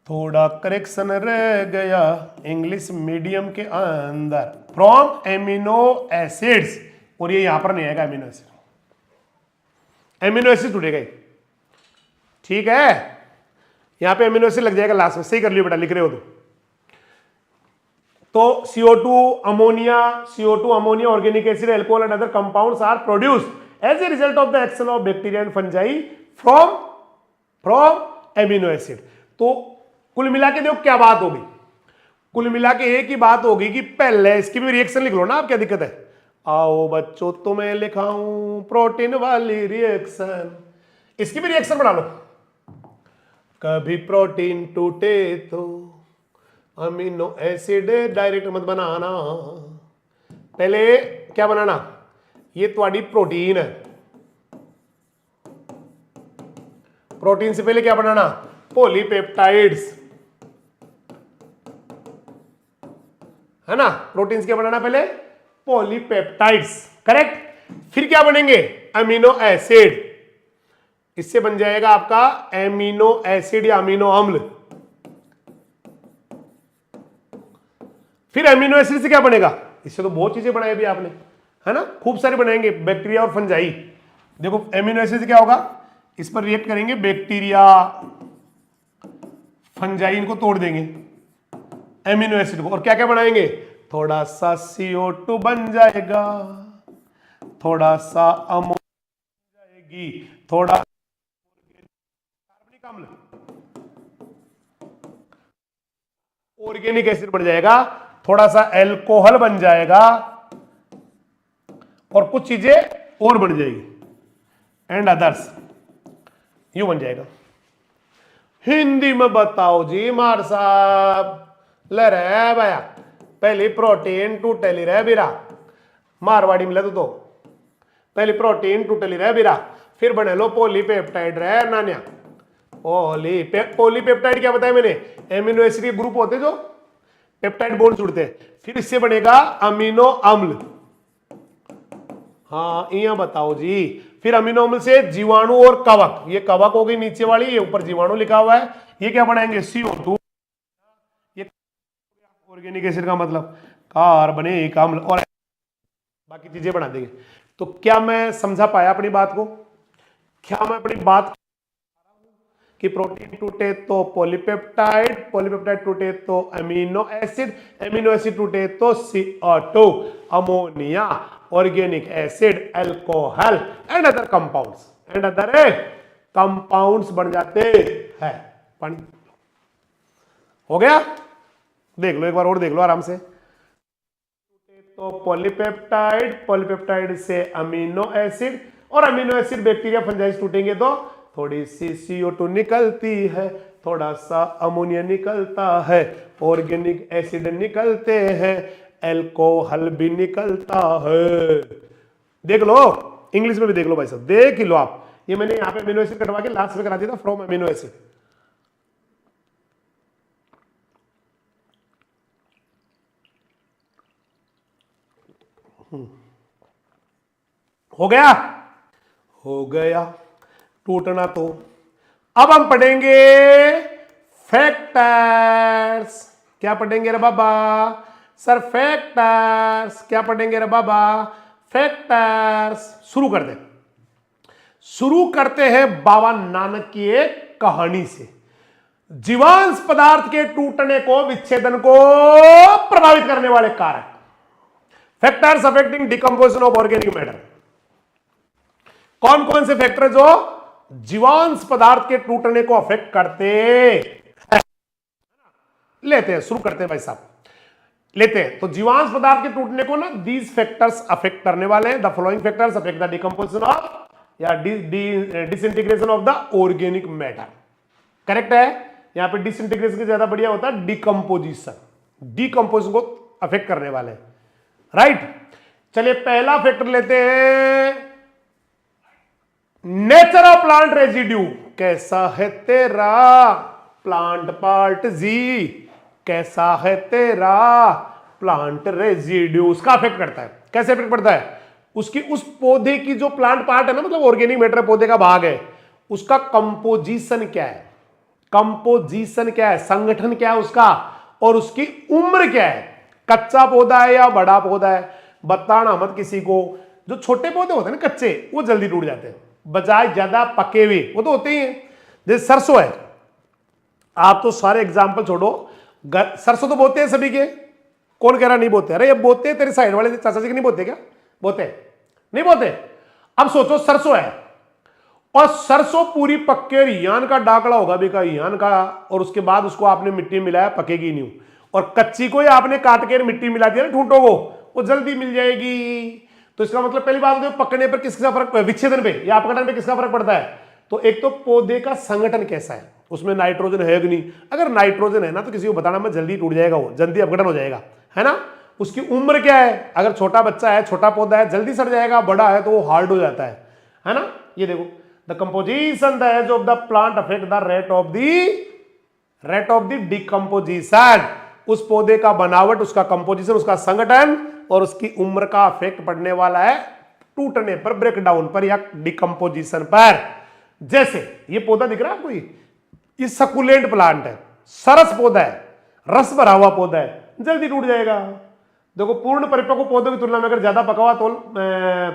थोड़ा करेक्शन रह गया इंग्लिश मीडियम के अंदर, फ्रॉम एमिनो एसिड्स, और ये यहां पर नहीं आएगा एमिनो एसिड, एमिनो एसिड टूटेगा। ठीक है, यहां पे एमिनो एसिड लग जाएगा लास्ट में। सही कर लियो बेटा, लिख रहे हो तो CO2 ammonia organic acid, alcohol and other compounds are produced as a result of the action of bacteria and fungi from amino acid. तो कुल मिला के देखो क्या बात होगी, कुल मिला के एक ही बात होगी कि पहले इसकी भी रिएक्शन लिख लो ना। आप क्या दिक्कत है? आओ बच्चों तुम्हें लिखाऊं प्रोटीन वाली रिएक्शन, इसकी भी रिएक्शन बना लो। कभी प्रोटीन टूटे तो अमीनो एसिड डायरेक्ट मत बनाना, पहले क्या बनाना? ये तुम्हारी प्रोटीन है, प्रोटीन से पहले क्या बनाना? पॉलीपेप्टाइड्स, है ना? प्रोटीन से क्या बनाना? पहले पॉलीपेप्टाइड्स, करेक्ट। फिर क्या बनेंगे? अमीनो एसिड, इससे बन जाएगा आपका एमिनो एसिड या अमीनो अम्ल। फिर एमिनो एसिड से क्या बनेगा? इससे तो बहुत चीजें बनाई अभी आपने, है ना? खूब सारे बनाएंगे, बैक्टीरिया और फंजाई। देखो एमिनो एसिड से क्या होगा? इस पर रिएक्ट करेंगे बैक्टीरिया फंजाई, इनको तोड़ देंगे एमिनो एसिड को, और क्या क्या बनाएंगे? थोड़ा सा CO2 बन जाएगा, थोड़ा सा अमोनिया जाएगी, थोड़ा अम्ल, ऑर्गेनिक एसिड बन जाएगा, थोड़ा सा एल्कोहल बन जाएगा और कुछ चीजें और बन जाएगी एंड अदर्स, यू बन जाएगा। हिंदी में बताओ जी मार साहब, ले रहे भैया पहली प्रोटीन टूटेली रह बिरा, मारवाड़ी में ले तो पहली प्रोटीन टूटेली रह बिरा, फिर बने लो पॉलीपेप्टाइड रह नानिया। पॉलीपेप्टाइड क्या बताया मैंने, एमिनो एसिड के ग्रुप होते जो पेप्टाइड बॉन्ड जुड़ते हैं, फिर इससे बनेगा अमीनो अम्ल। हाँ यहाँ बताओ जी, फिर अमीनो अम्ल से जीवाणु और कवक, ये कवक हो गई नीचे वाली, ये ऊपर जीवाणु लिखा हुआ है, ये क्या बनाएंगे CO2, ये ऑर्गेनिक एसिड का मतलब कार्बनिक अम्ल, और बाकी चीजें बना देंगे। तो क्या मैं समझा पाया अपनी बात को, क्या मैं अपनी बात कि प्रोटीन टूटे तो पॉलीपेप्टाइड, पॉलीपेप्टाइड टूटे तो अमीनो एसिड, अमीनो एसिड टूटे तो CO2, ammonia, organic acid, alcohol and other compounds, and other compounds बन जाते हैं। पानी हो गया, देख लो एक बार और देख लो आराम से। तो पॉलीपेप्टाइड, पॉलीपेप्टाइड से अमीनो एसिड, और अमीनो एसिड बैक्टीरिया फंजाइज टूटेंगे तो थोड़ी सी CO2 निकलती है, थोड़ा सा अमोनिया निकलता है, ऑर्गेनिक एसिड निकलते हैं, अल्कोहल भी निकलता है। देख लो इंग्लिश में भी देख लो भाई साहब, देख ही लो आप, ये मैंने यहां पे अमीनो एसिड कटवा के लास्ट में करा दिया था, फ्रॉम अमीनो एसिड। हो गया, हो गया टूटना। तो अब हम पढ़ेंगे फैक्टर्स। क्या पढ़ेंगे रे बाबा सर, फैक्टर्स। क्या पढ़ेंगे रे बाबा, फैक्टर्स। शुरू करते हैं बाबा नानक की एक कहानी से। जीवांश पदार्थ के टूटने को, विच्छेदन को प्रभावित करने वाले कारक, factors affecting decomposition of organic matter. कौन कौन से फैक्टर जो जीवांश पदार्थ के टूटने को अफेक्ट करते हैं, लेते हैं, शुरू करते हैं भाई साहब, लेते हैं। तो जीवांश पदार्थ के टूटने को ना दीज फैक्टर्स अफेक्ट करने वाले हैं। The following factors affect the decomposition of या disintegration of the organic matter. Correct है, यहां पे डिसइंटीग्रेशन की ज्यादा बढ़िया होता है डिकम्पोजिशन, डिकम्पोजिशन को अफेक्ट करने वाले, राइट। चलिए पहला फैक्टर लेते हैं, नेचर ऑफ प्लांट रेजिड्यू। कैसा है तेरा प्लांट पार्ट जी, कैसा है तेरा प्लांट रेजिड्यू, उसका अफेक्ट करता है। कैसे अफेक्ट पड़ता है, उसकी उस पौधे की जो प्लांट पार्ट है ना, मतलब ऑर्गेनिक मैटर पौधे का भाग है, उसका कंपोजिशन क्या है, कंपोजिशन क्या है, संगठन क्या है उसका, और उसकी उम्र क्या है, कच्चा पौधा है या बड़ा पौधा है। बताना मत किसी को, जो छोटे पौधे होते हैं ना कच्चे, वो जल्दी टूट जाते हैं, बजाय ज्यादा पके हुए वो तो होते ही हैं। जैसे सरसों है, आप तो सारे एग्जाम्पल छोड़ो, सरसों तो बोते हैं सभी के, कौन कह रहा नहीं बोते, अरे ये बोते हैं, तेरे साइड वाले चाचा जी के नहीं बोते क्या, बोते नहीं बोते। अब सोचो सरसों है और सरसों पूरी पक्के यान का डाकड़ा होगा बेका यान का, और उसके बाद उसको आपने मिट्टी मिलाया, पकेगी नहीं, और कच्ची को ही आपने काट के मिट्टी मिला दिया ना ठूंठों को, वो जल्दी मिल जाएगी। तो इसका मतलब पहली बात होती है पकड़ने पर किसका फर्क, विच्छेदन पे या अपघटन पे किसका फर्क पड़ता है। तो एक तो पौधे का संगठन कैसा है, उसमें नाइट्रोजन है कि नहीं, अगर नाइट्रोजन है ना तो किसी को बताना मैं जल्दी टूट जाएगा, वो जल्दी अपघटन हो जाएगा, है ना। उसकी उम्र क्या है, अगर छोटा बच्चा है, छोटा पौधा है, जल्दी सड़ जाएगा, बड़ा है तो वो हार्ड हो जाता है ना। ये देखो, the composition the age of the plant affect the rate of the decomposition. उस पौधे का बनावट, उसका कंपोजिशन, उसका संगठन और उसकी उम्र का इफेक्ट पड़ने वाला है टूटने पर, ब्रेकडाउन पर या डिकम्पोजिशन पर। जैसे ये पौधा दिख रहा है आपको, ये सकुलेंट प्लांट है, सरस पौधा है, रस भरा हुआ पौधा है, जल्दी टूट जाएगा। देखो पूर्ण परिपक्व पौधों की तुलना में अगर ज्यादा पका हुआ तो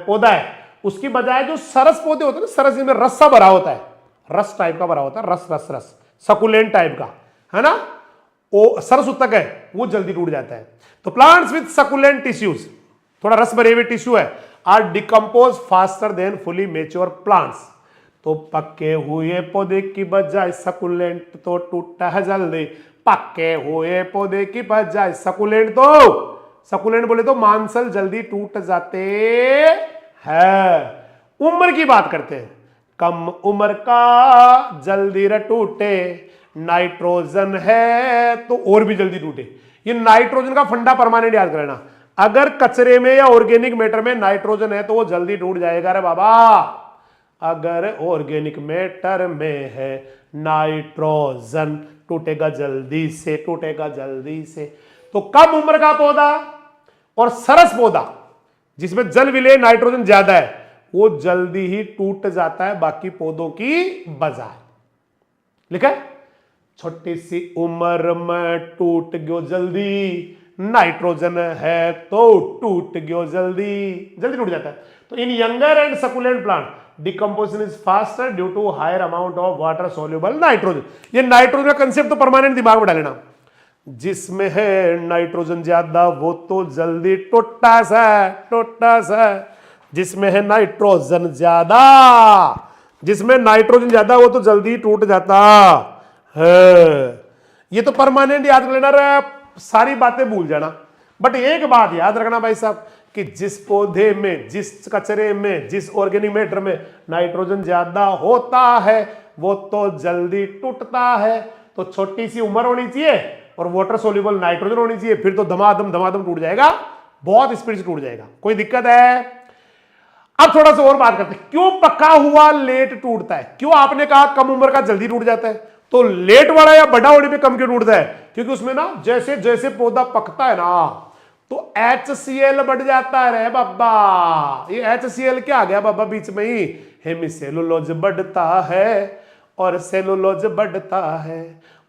पौधा है, उसकी बजाय जो सरस पौधे होते हैं ना, सरस में रस सा भरा होता है, रस टाइप का भरा होता है, रस रस रस सकुलेंट टाइप का, है ना, वो सरस उत्तक है, वो जल्दी टूट जाता है। तो प्लांट्स विद सकुलेंट टिश्यूज, थोड़ा रस भरे हुए टिश्यू है, are decompose faster than fully mature plants. तो पके हुए पौधे की बजाय सकुलेंट तो टूटता है जल्दी। पके हुए पौधे की बजाय सकुलेंट, तो सकुलेंट बोले तो मांसल जल्दी टूट जाते हैं। उम्र की बात करते हैं, कम उम्र का जल्दी न टूटे, नाइट्रोजन है तो और भी जल्दी टूटे। ये नाइट्रोजन का फंडा परमानेंट याद करना, अगर कचरे में या ऑर्गेनिक मैटर में नाइट्रोजन है तो वो जल्दी टूट जाएगा रे बाबा। अगर ऑर्गेनिक मैटर में है नाइट्रोजन, टूटेगा जल्दी से, टूटेगा जल्दी से। तो कम उम्र का पौधा और सरस पौधा जिसमें जल विलय नाइट्रोजन ज्यादा है वो जल्दी ही टूट जाता है बाकी पौधों की बजाय। लिखा है, छोटी सी उम्र में टूट गयो जल्दी, नाइट्रोजन है तो टूट गयो जल्दी, जल्दी टूट जाता है। तो in younger and succulent plant decomposition is faster due to higher amount of water soluble nitrogen. ये नाइट्रोजन का कंसेप्ट तो परमानेंट दिमाग में डालेना, जिसमें है नाइट्रोजन ज्यादा वो तो जल्दी टूटा सा, जिसमें है नाइट्रोजन ज्यादा, जिसमें नाइट्रोजन ज्यादा वो तो जल्दी टूट जाता है। ये तो परमानेंट याद कर लेना रे, सारी बातें भूल जाना। बट एक बात याद रखना भाई साहब कि जिस पौधे में, जिस कचरे में, जिस ऑर्गेनिक मैटर में नाइट्रोजन ज्यादा होता है वो तो जल्दी टूटता है। तो छोटी सी उम्र होनी चाहिए और वाटर सोल्यूबल नाइट्रोजन होनी चाहिए, फिर तो धमाधम टूट जाएगा, बहुत स्पीड से टूट जाएगा। कोई दिक्कत है? अब थोड़ा सा और बात करते हैं, क्यों पका हुआ लेट टूटता है? क्यों आपने कहा कम उम्र का जल्दी टूट जाता है, तो लेट वाला या बड़ा होने पे कम क्यों टूटता है? क्योंकि उसमें ना जैसे जैसे पौधा पकता है ना तो HCl बढ़ जाता है रे बाबा। ये HCl क्या आ गया बाबा बीच में ही? हेमिसेलुलोज बढ़ता है और सेलुलोज बढ़ता है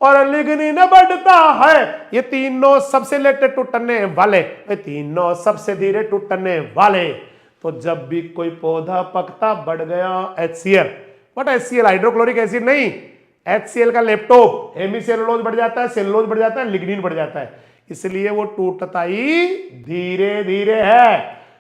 और लिग्निन बढ़ता है। ये तीनों सबसे लेट टूटने वाले, ये तीनों सबसे धीरे टूटने वाले। तो जब भी कोई पौधा पकता बढ़ गया HCl। But HCl hydrochloric acid नहीं, HCl का लैपटॉप, हेमिसेलुलोज बढ़ जाता है, सेलुलोज बढ़ जाता है, लिग्निन बढ़ जाता है, इसलिए वो टूटता ही धीरे धीरे है।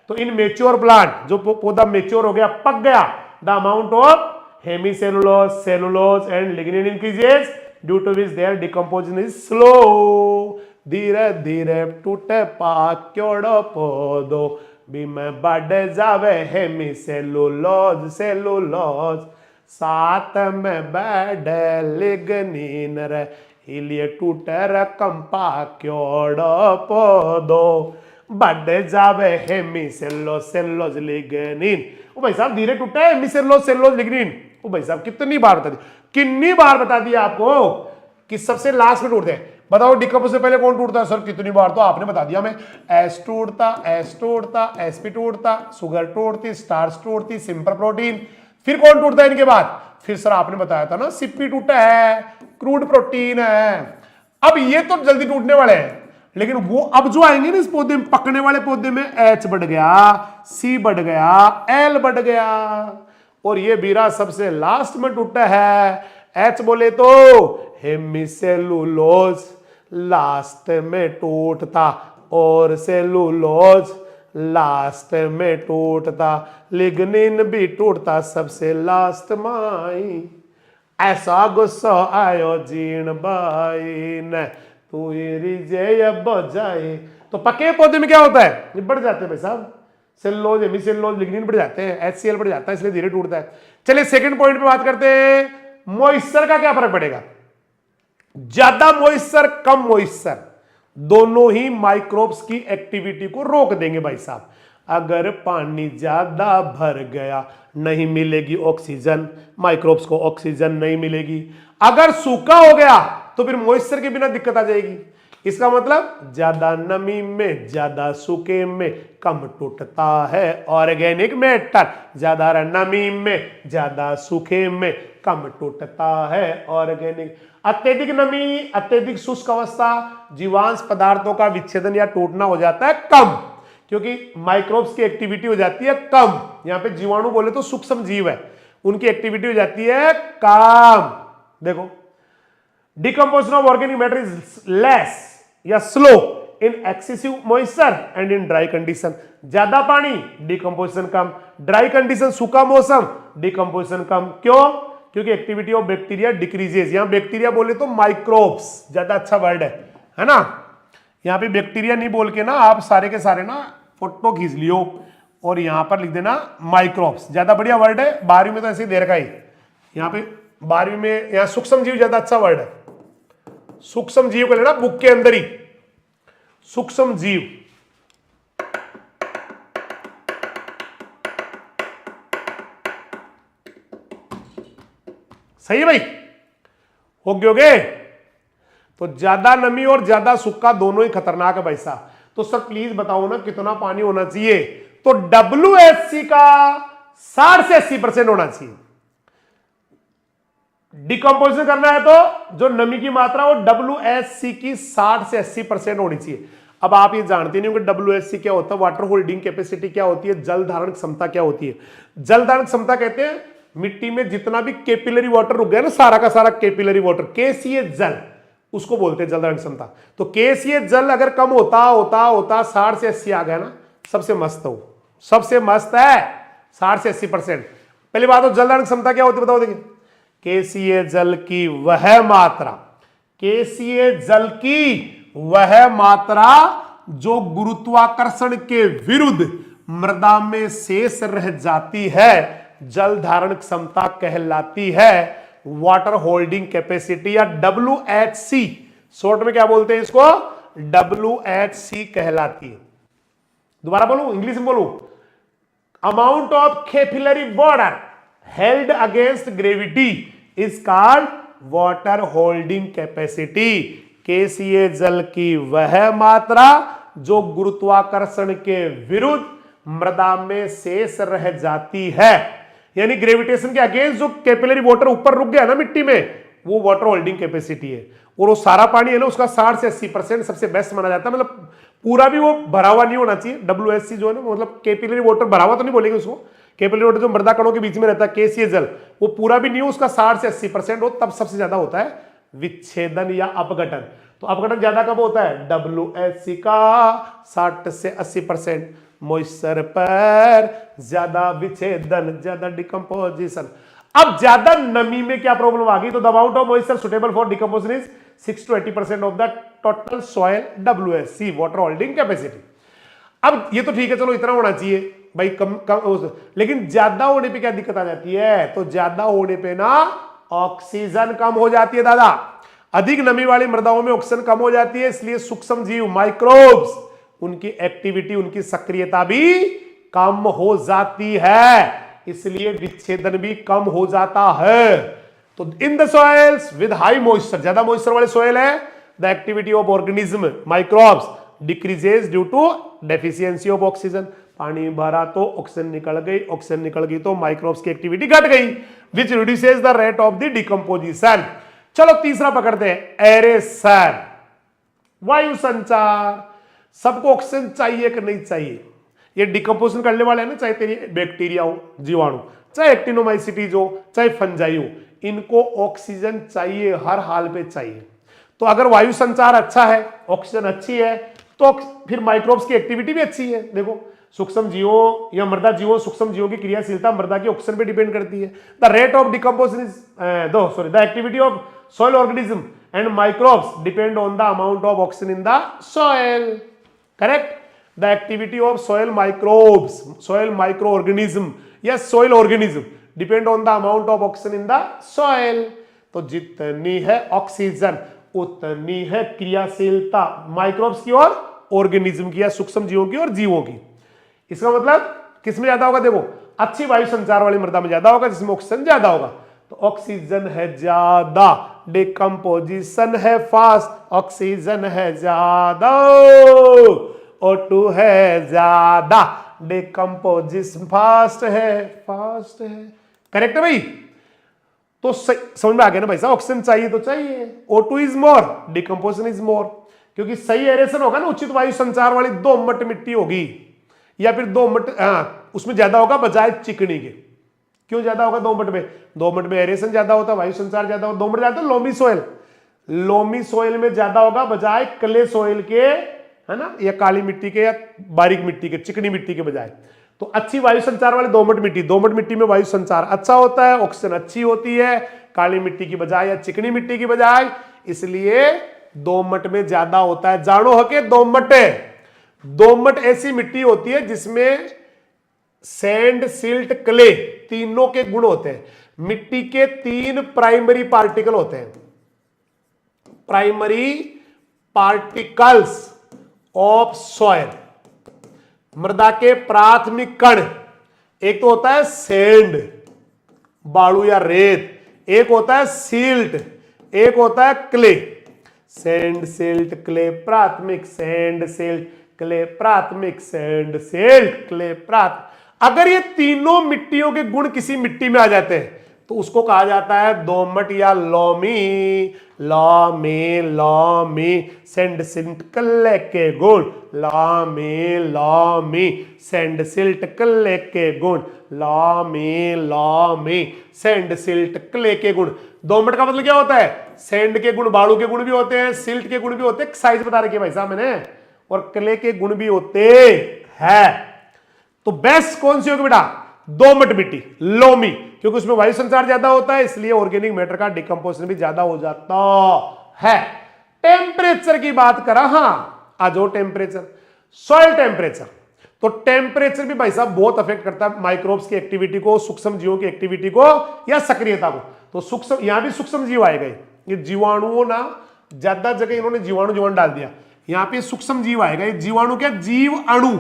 तो इन मेच्योर प्लांट, जो पौधा मेच्योर हो गया, पक गया, the amount of hemicellulose, cellulose and lignin increases due to which their decomposition is slow. धीरे धीरे टूटे पाक्योड़ो पौधो भी में बढ़ जावे हेमिसेलुलोज, सेलुलोज, साथ में बैठ लिग्निन रे, इलिए टूटे रकम पाक्योड़ो पौधो बढ़ जावे हेमिसेलुलोज, सेलुलोज, लिग्निन। ओ भाई साहब धीरे टूटे हेमिसेलुलोज, सेलुलोज, लिग्निन। ओ भाई साहब कितनी बार बता दी, कितनी बार बता दिया आपको कि सबसे लास्ट में टूटते हैं। बताओ डिकम्पोज से पहले कौन टूटता है? सर कितनी बार तो आपने बता दिया। मैं एस टूटता, एसपी टूटता, शुगर टूटती, स्टार्च टूटती, सिंपल प्रोटीन। फिर कौन टूटता है इनके बाद? फिर सर आपने बताया था ना सिप्पी टूटा है, क्रूड प्रोटीन है। अब ये तो जल्दी टूटने वाले हैं, लेकिन वो अब जो आएंगे ना इस पौधे में, पकने वाले पौधे में, H बढ़ गया, C बढ़ गया, L बढ़ गया, और ये बीरा सबसे लास्ट में टूटा है। H बोले तो हेमिसेलुलोज लास्ट में टूटता और सेलुलोज लास्ट में टूटता, लिग्निन भी टूटता सबसे लास्ट माई। ऐसा गुस्सा आयो जीण बाई न तू रिजे बजाए। तो पके पौधे में क्या होता है? ये बढ़ जाते हैं भाई साहब, सेलुलोज, हेमिसेलुलोज, लिग्निन बढ़ जाते हैं, HCl बढ़ जाता है, इसलिए धीरे टूटता है। चलिए सेकंड पॉइंट पे बात करते हैं, मॉइस्चर का क्या फर्क पड़ेगा? ज्यादा मॉइस्चर, कम मॉइस्चर, दोनों ही माइक्रोब्स की एक्टिविटी को रोक देंगे भाई साहब। अगर पानी ज्यादा भर गया नहीं मिलेगी ऑक्सीजन, माइक्रोब्स को ऑक्सीजन नहीं मिलेगी। अगर सूखा हो गया तो फिर मॉइस्चर के बिना दिक्कत आ जाएगी। इसका मतलब ज्यादा नमी में, ज्यादा सूखे में कम टूटता है ऑर्गेनिक मैटर, ज्यादा नमी में, ज्यादा सूखे में कम टूटता है ऑर्गेनिक। अत्यधिक नमी, अत्यधिक शुष्क अवस्था, जीवांश पदार्थों का विच्छेदन या टूटना हो जाता है कम, क्योंकि माइक्रोब्स की एक्टिविटी हो जाती है कम। यहां पे जीवाणु बोले तो सूक्ष्म जीव है, उनकी एक्टिविटी हो जाती है कम। देखो, decomposition of organic matter is less या slow in excessive moisture and in dry condition, ज्यादा पानी डिकम्पोजिशन कम, ड्राई कंडीशन सूखा मौसम डिकम्पोजिशन कम। क्यों? क्योंकि एक्टिविटी ऑफ बैक्टीरिया डिक्रीजेस। यहां बैक्टीरिया बोले तो माइक्रोब्स ज्यादा अच्छा वर्ड है ना। यहां पे बैक्टीरिया नहीं बोल के ना आप सारे के सारे ना फोटो खींच लियो और यहां पर लिख देना माइक्रोब्स, ज्यादा बढ़िया वर्ड है। 12वीं में तो ऐसे ही दे रखा है, यहां पे 12वीं में यहां सूक्ष्म जीव ज्यादा अच्छा वर्ड है। सूक्ष्म जीव को लेना बुक के अंदर ही, सूक्ष्म जीव। सही है भाई, हो गए। तो ज्यादा नमी और ज्यादा सूखा दोनों ही खतरनाक है भाई साहब। तो सर प्लीज बताओ ना कितना पानी होना चाहिए? तो WHC का 60 से 80% होना चाहिए। डिकम्पोजिशन करना है तो जो नमी की मात्रा वो WHC की 60 से 80% होनी चाहिए। अब आप ये जानते नहीं हो कि WHC क्या होता है, वाटर होल्डिंग कैपेसिटी क्या होती है, जल धारण क्षमता क्या होती है। जल धारण क्षमता कहते हैं मिट्टी में जितना भी कैपिलरी वाटर रुक गया ना, सारा का सारा कैपिलरी वाटर, केसीए जल, उसको बोलते हैं जल धारण क्षमता। तो केसीए जल अगर कम होता होता होता 60 से 80 आ गया ना, सबसे मस्त हो, सबसे मस्त है 60 से 80%। पहली बात तो जल धारण क्षमता क्या होती है बताओ। देखिए केसीए जल की वह मात्रा, केसीए जल की वह मात्रा जो गुरुत्वाकर्षण के विरुद्ध मृदा में शेष रह जाती है, जल धारण क्षमता कहलाती है। वाटर होल्डिंग कैपेसिटी या WHC, शॉर्ट में क्या बोलते हैं इसको, WHC कहलाती है। दोबारा बोलूं, इंग्लिश में बोलूं, amount of capillary water held against gravity is called water holding capacity. KCA जल की वह मात्रा जो गुरुत्वाकर्षण के विरुद्ध मृदा में शेष रह जाती है, यानी ग्रेविटेशन के अगेंस्ट जो कैपिलरी वाटर ऊपर रुक गया ना मिट्टी में, वो वाटर होल्डिंग कैपेसिटी है। और वो सारा पानी है ना उसका 60 से 80% सबसे बेस्ट माना जाता है। मतलब पूरा भी वो भरा हुआ नहीं होना चाहिए। WHC जो है ना, मतलब कैपिलरी वाटर भरा हुआ तो नहीं बोलेंगे उसको, कैपिलरी वाटर जो मृदा कणों के बीच में रहता है, केसीए जल, वो पूरा भी नहीं हो, उसका 60 से 80% हो, तब सबसे ज्यादा होता है विच्छेदन या अपघटन। तो अपघटन ज्यादा कब होता है? WHC का 60 से 80%, मॉइस्चर पर ज्यादा विच्छेदन, ज्यादा डिकम्पोजिशन। अब ज्यादा नमी में क्या प्रॉब्लम आ गई? तो the amount of moisture suitable for decomposition is 6 to 80% of the total soil WHC, water holding capacity. अब ये तो ठीक है, चलो इतना होना चाहिए भाई, कम लेकिन ज्यादा होने पे क्या दिक्कत आ जाती है? तो ज्यादा होने पे ना ऑक्सीजन कम हो जाती है दादा। अधिक नमी वाली मृदाओं में ऑक्सीजन कम हो जाती है, इसलिए सूक्ष्म जीव माइक्रोब्स, उनकी एक्टिविटी, उनकी सक्रियता भी कम हो जाती है, इसलिए विच्छेदन भी कम हो जाता है। तो in the soils with high moisture, ज्यादा मॉइस्चर वाले सॉइल है, the activity of organism microbes decreases due to deficiency of oxygen. पानी भरा तो ऑक्सीजन निकल गई, ऑक्सीजन निकल गई तो माइक्रोब्स की एक्टिविटी घट गई, which reduces the rate of the decomposition. चलो तीसरा पकड़ते हैं, एरेशन, वायु संचार। सबको ऑक्सीजन चाहिए कि नहीं चाहिए? ये डिकम्पोजिशन करने वाले हैं ना, चाहे तेरी बैक्टीरिया हो, जीवाणु, चाहे एक्टिनोमाइसिटीज हो, चाहे फंजाई हो, इनको ऑक्सीजन चाहिए, हर हाल पे चाहिए। तो अगर वायु संचार अच्छा है, ऑक्सीजन अच्छी है, तो फिर माइक्रोब्स की एक्टिविटी भी अच्छी है। देखो सूक्ष्म जीवों या मृदा जीवों, सूक्ष्म जीवों की क्रियाशीलता मृदा की ऑक्सीजन पे डिपेंड करती है। The rate of decomposition is the activity of soil organism and microbes depend on the amount of oxygen in the soil. Correct? The activity of soil microbes, soil microorganism, yes, soil organism depend on the amount of oxygen in the soil. तो जितनी है oxygen उतनी है क्रियाशीलता microbes की और organism की या सूक्ष्म जीवों की और जीवों की। इसका मतलब किसमें ज्यादा होगा? देखो अच्छी वायु संचार वाली मृदा में ज्यादा होगा, जिसमें ऑक्सीजन ज्यादा होगा। तो ऑक्सीजन है ज्यादा, डिकम्पोजिशन है फास्ट, ऑक्सीजन है ज्यादा, O2 है ज्यादा, डिकम्पोजिशन फास्ट है, फास्ट है। करेक्ट है भाई? तो समझ में आ गया ना भाई साहब, ऑक्सीजन चाहिए तो चाहिए, O2 is more, decomposition is more, क्योंकि सही एरेशन होगा ना, उचित वायु संचार वाली दोमट मिट्टी होगी, या फिर दोमट, उसमें ज्यादा होगा बजाय चिकनी के। क्यों ज्यादा होगा दोमट में? दोमट में एरेशन ज्यादा होता है, वायु संचार ज्यादा होता है। दोमट ज्यादा लोमी सोइल, लोमी सोइल में ज्यादा होगा बजाय क्ले सोइल के, है ना, या काली मिट्टी के या बारीक मिट्टी के, चिकनी मिट्टी के बजाय। तो अच्छी वायु संचार वाली दोमट मिट्टी में वायु संचार अच्छा होता है, ऑक्सीजन अच्छी होती है काली मिट्टी की बजाय या चिकनी मिट्टी की बजाय, इसलिए दोमट में ज्यादा होता है। जानो हो के दोमट ऐसी मिट्टी होती है जिसमें सैंड, सिल्ट, क्ले तीनों के गुण होते हैं। मिट्टी के 3 प्राइमरी पार्टिकल होते हैं, प्राइमरी पार्टिकल्स ऑफ सॉइल, मृदा के प्राथमिक कण। एक तो होता है सैंड, बालू या रेत, एक होता है सिल्ट, एक होता है क्ले। सैंड, सिल्ट, क्ले प्राथमिक, सैंड, सिल्ट, क्ले प्राथमिक, सैंड, सिल्ट, क्ले प्राथमिक। अगर ये तीनों मिट्टियों के गुण किसी मिट्टी में आ जाते हैं तो उसको कहा जाता है दोमट या लॉमी। सैंड, सिल्ट, क्ले के गुण, लॉमी सैंड, सिल्ट, क्ले के गुण, लॉमी सैंड, सिल्ट, क्ले के गुण। दोमट का मतलब क्या होता है? सैंड के गुण, बालू के गुण भी होते हैं, सिल्ट के गुण भी होते हैं, साइज बता रखी है भाई साहब मैंने, और क्ले के गुण भी होते हैं। तो बेस्ट कौन सी होगी बेटा? दोमट मिट्टी, लोमी, क्योंकि उसमें वायु संचार ज्यादा होता है, इसलिए ऑर्गेनिक मैटर का डिकम्पोजिशन भी ज्यादा हो जाता है। टेम्परेचर की बात करा, हाँ आ जाओ टेम्परेचर, सॉइल टेम्परेचर। तो टेम्परेचर भी भाई साहब बहुत अफेक्ट करता है माइक्रोब्स की एक्टिविटी को, सूक्ष्म जीवों की एक्टिविटी को या सक्रियता को। तो सूक्ष्म, यहां भी सूक्ष्म जीव आएगा, ये जीवाणुओं ना ज्यादा जगह इन्होंने जीवाणु डाल दिया, यहां पे सूक्ष्म जीव आएगा। ये जीवाणु क्या, जीव अणु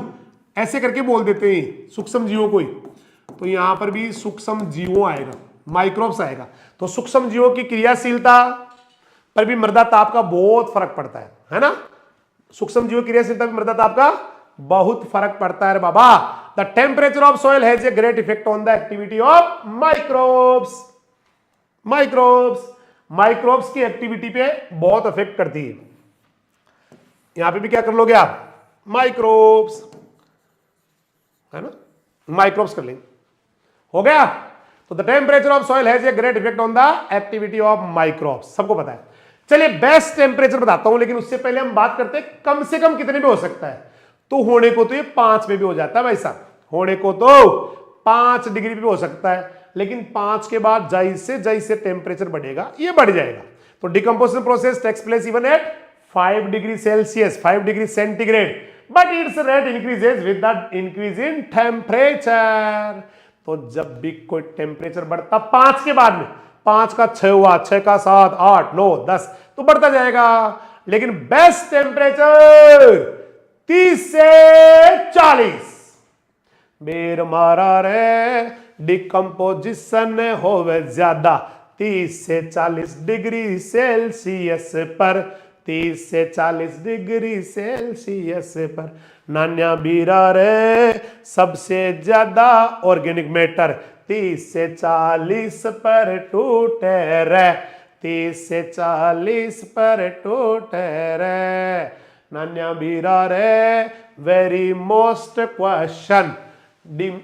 ऐसे करके बोल देते हैं सूक्ष्म जीवों को ही, तो यहां पर भी सूक्ष्म जीवों आएगा, माइक्रोब्स आएगा। तो सूक्ष्म जीवों की क्रियाशीलता पर भी मृदा ताप का बहुत फर्क पड़ता है ना। सूक्ष्म जीवों की क्रियाशीलता पर मृदा ताप का बहुत फर्क पड़ता है बाबा। The temperature of soil has a great effect on the activity of microbes की एक्टिविटी पे बहुत अफेक्ट करती है। यहां पे भी क्या कर लोगे आप, माइक्रोब्स, है ना, माइक्रोब्स कर लेंगे, हो गया। तो the temperature of soil has a great effect on the activity of microbes, सबको पता है। चलिए बेस्ट टेम्परेचर बताता हूं, लेकिन उससे पहले हम बात करते हैं कम से कम कितने में हो सकता है। तो होने को तो ये 5 में भी हो जाता है भाई साहब, होने को तो 5 डिग्री पे हो सकता है, लेकिन 5 के बाद जैसे टेम्परेचर बढ़ेगा ये बढ़ जाएगा। तो decomposition process takes place even at 5 degree Celsius, 5 degree centigrade, but its rate increases with the increase in temperature. तो जब भी कोई टेम्परेचर बढ़ता 5 के बाद में, 5 का 6 हुआ, 6 का 7, 8, 9, 10 तो बढ़ता जाएगा, लेकिन बेस्ट टेम्परेचर 30 से 40। बेर मारा रे डिकम्पोजिशन होवे ज्यादा 30 से 40 डिग्री सेल्सियस पर, 30 से 40 डिग्री सेल्सियस पर। नान्या बीरा रे सबसे ज्यादा ऑर्गेनिक मैटर 30 से 40 पर टूटे रे, 30 से 40 पर टूटे रे। नान्या बीरा रे वेरी मोस्ट क्वेश्चन,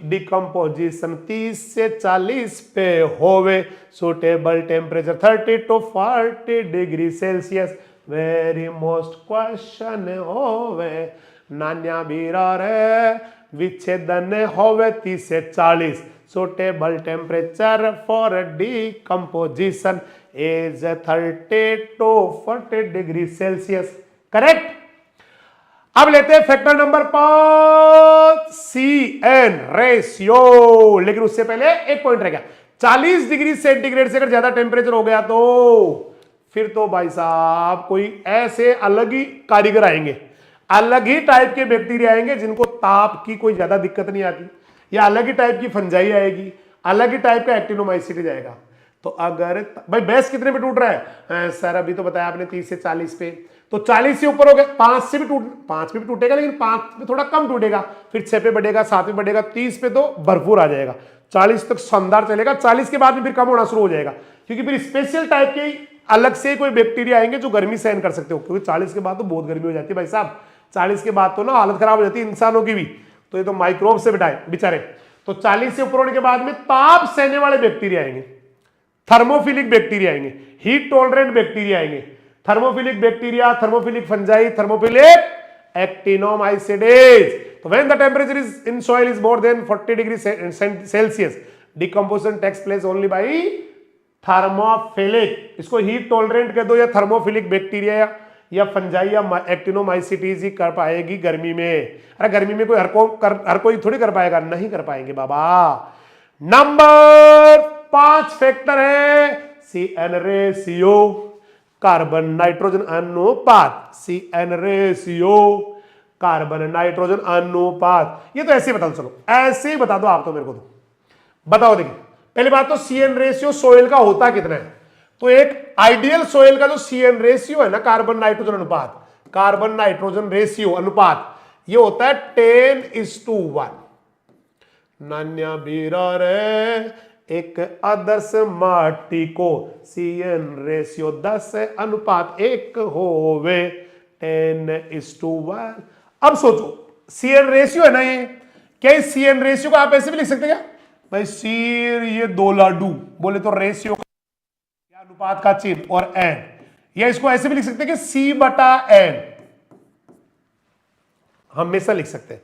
डिकम्पोजिशन 30 से 40 पे होवे, suitable temperature 30 to 40 degree Celsius, very most question होवे। नान्या बीरा रे विच्छेदन होवे 30 से 40, suitable temperature for decomposition is 30 to 40 degree Celsius, correct. अब लेते हैं फैक्टर नंबर 5, CN रेशियो। लेकिन उससे पहले एक पॉइंट रह गया, 40 डिग्री सेंटीग्रेड से अगर ज्यादा टेम्परेचर हो गया तो फिर तो भाई साहब कोई ऐसे अलग ही कारीगर आएंगे, अलग ही टाइप के बैक्टीरिया आएंगे जिनको ताप की कोई ज्यादा दिक्कत नहीं आती, या अलग ही टाइप की फंजाई आएगी, अलग ही टाइप का एक्टिनोमाइसीट जाएगा। तो अगर भाई बेस कितने पे टूट रहा है सर, अभी तो बताया आपने 30 से 40 पे, तो 40 से ऊपर हो गया, 5 से भी 5 पे भी टूटेगा, लेकिन 5 पे थोड़ा कम टूटेगा, फिर 6 पे बढ़ेगा, 7 पे बढ़ेगा, 30 पे तो भरपूर आ जाएगा, 40 तक शानदार चलेगा, 40 के बाद में फिर कम होना शुरू हो जाएगा, क्योंकि फिर स्पेशल टाइप के अलग से कोई बैक्टीरिया आएंगे जो गर्मी सहन कर सकते हो, क्योंकि 40 के बाद तो बहुत गर्मी हो जाती है भाई साहब, 40 के बाद तो ना हालत खराब हो जाती है इंसानों की भी, तो ये तो माइक्रोब से बिठाए बेचारे। तो 40 से ऊपर होने के बाद में ताप सहने वाले बैक्टीरिया आएंगे, थर्मोफिलिक बैक्टीरिया आएंगे, हीट टॉलरेंट बैक्टीरिया आएंगे, thermophilic bacteria, thermophilic fungi, thermophilic actinomycetes. तो when the temperature is in soil is more than 40 degree Celsius, decomposition takes place only by thermophilic, इसको हीट टॉलरेंट कह दो या thermophilic bacteria या fungi या actinomycetes ही कर पाएगी गर्मी में। अरे गर्मी में कोई हर कोई थोड़ी कर पाएगा, नहीं कर पाएंगे बाबा। नंबर 5 फैक्टर है CN रेशियो, कार्बन नाइट्रोजन अनुपात, CN रेशियो, कार्बन नाइट्रोजन अनुपात। ये तो ऐसे ही बता दो, चलो ऐसे ही बता दो आप, तो मेरे को तो बताओ। देखिए पहली बात तो CN रेशियो सोइल का होता कितना है, तो एक आइडियल सोइल का जो CN रेशियो है ना, कार्बन नाइट्रोजन अनुपात, कार्बन नाइट्रोजन रेशियो अनुपात, ये होता है 10:1। नान्या बीरा रे एक आदर्श माटी को CN रेशियो 10:1 होवे 10:1। अब सोचो CN रेशियो है ना, ये क्या इस CN रेशियो को आप ऐसे भी लिख सकते क्या भाई, सीर ये 2 लाडू बोले तो रेशियो का अनुपात का चिन्ह और n, या इसको ऐसे भी लिख सकते हैं कि C/n, हमेशा लिख सकते हैं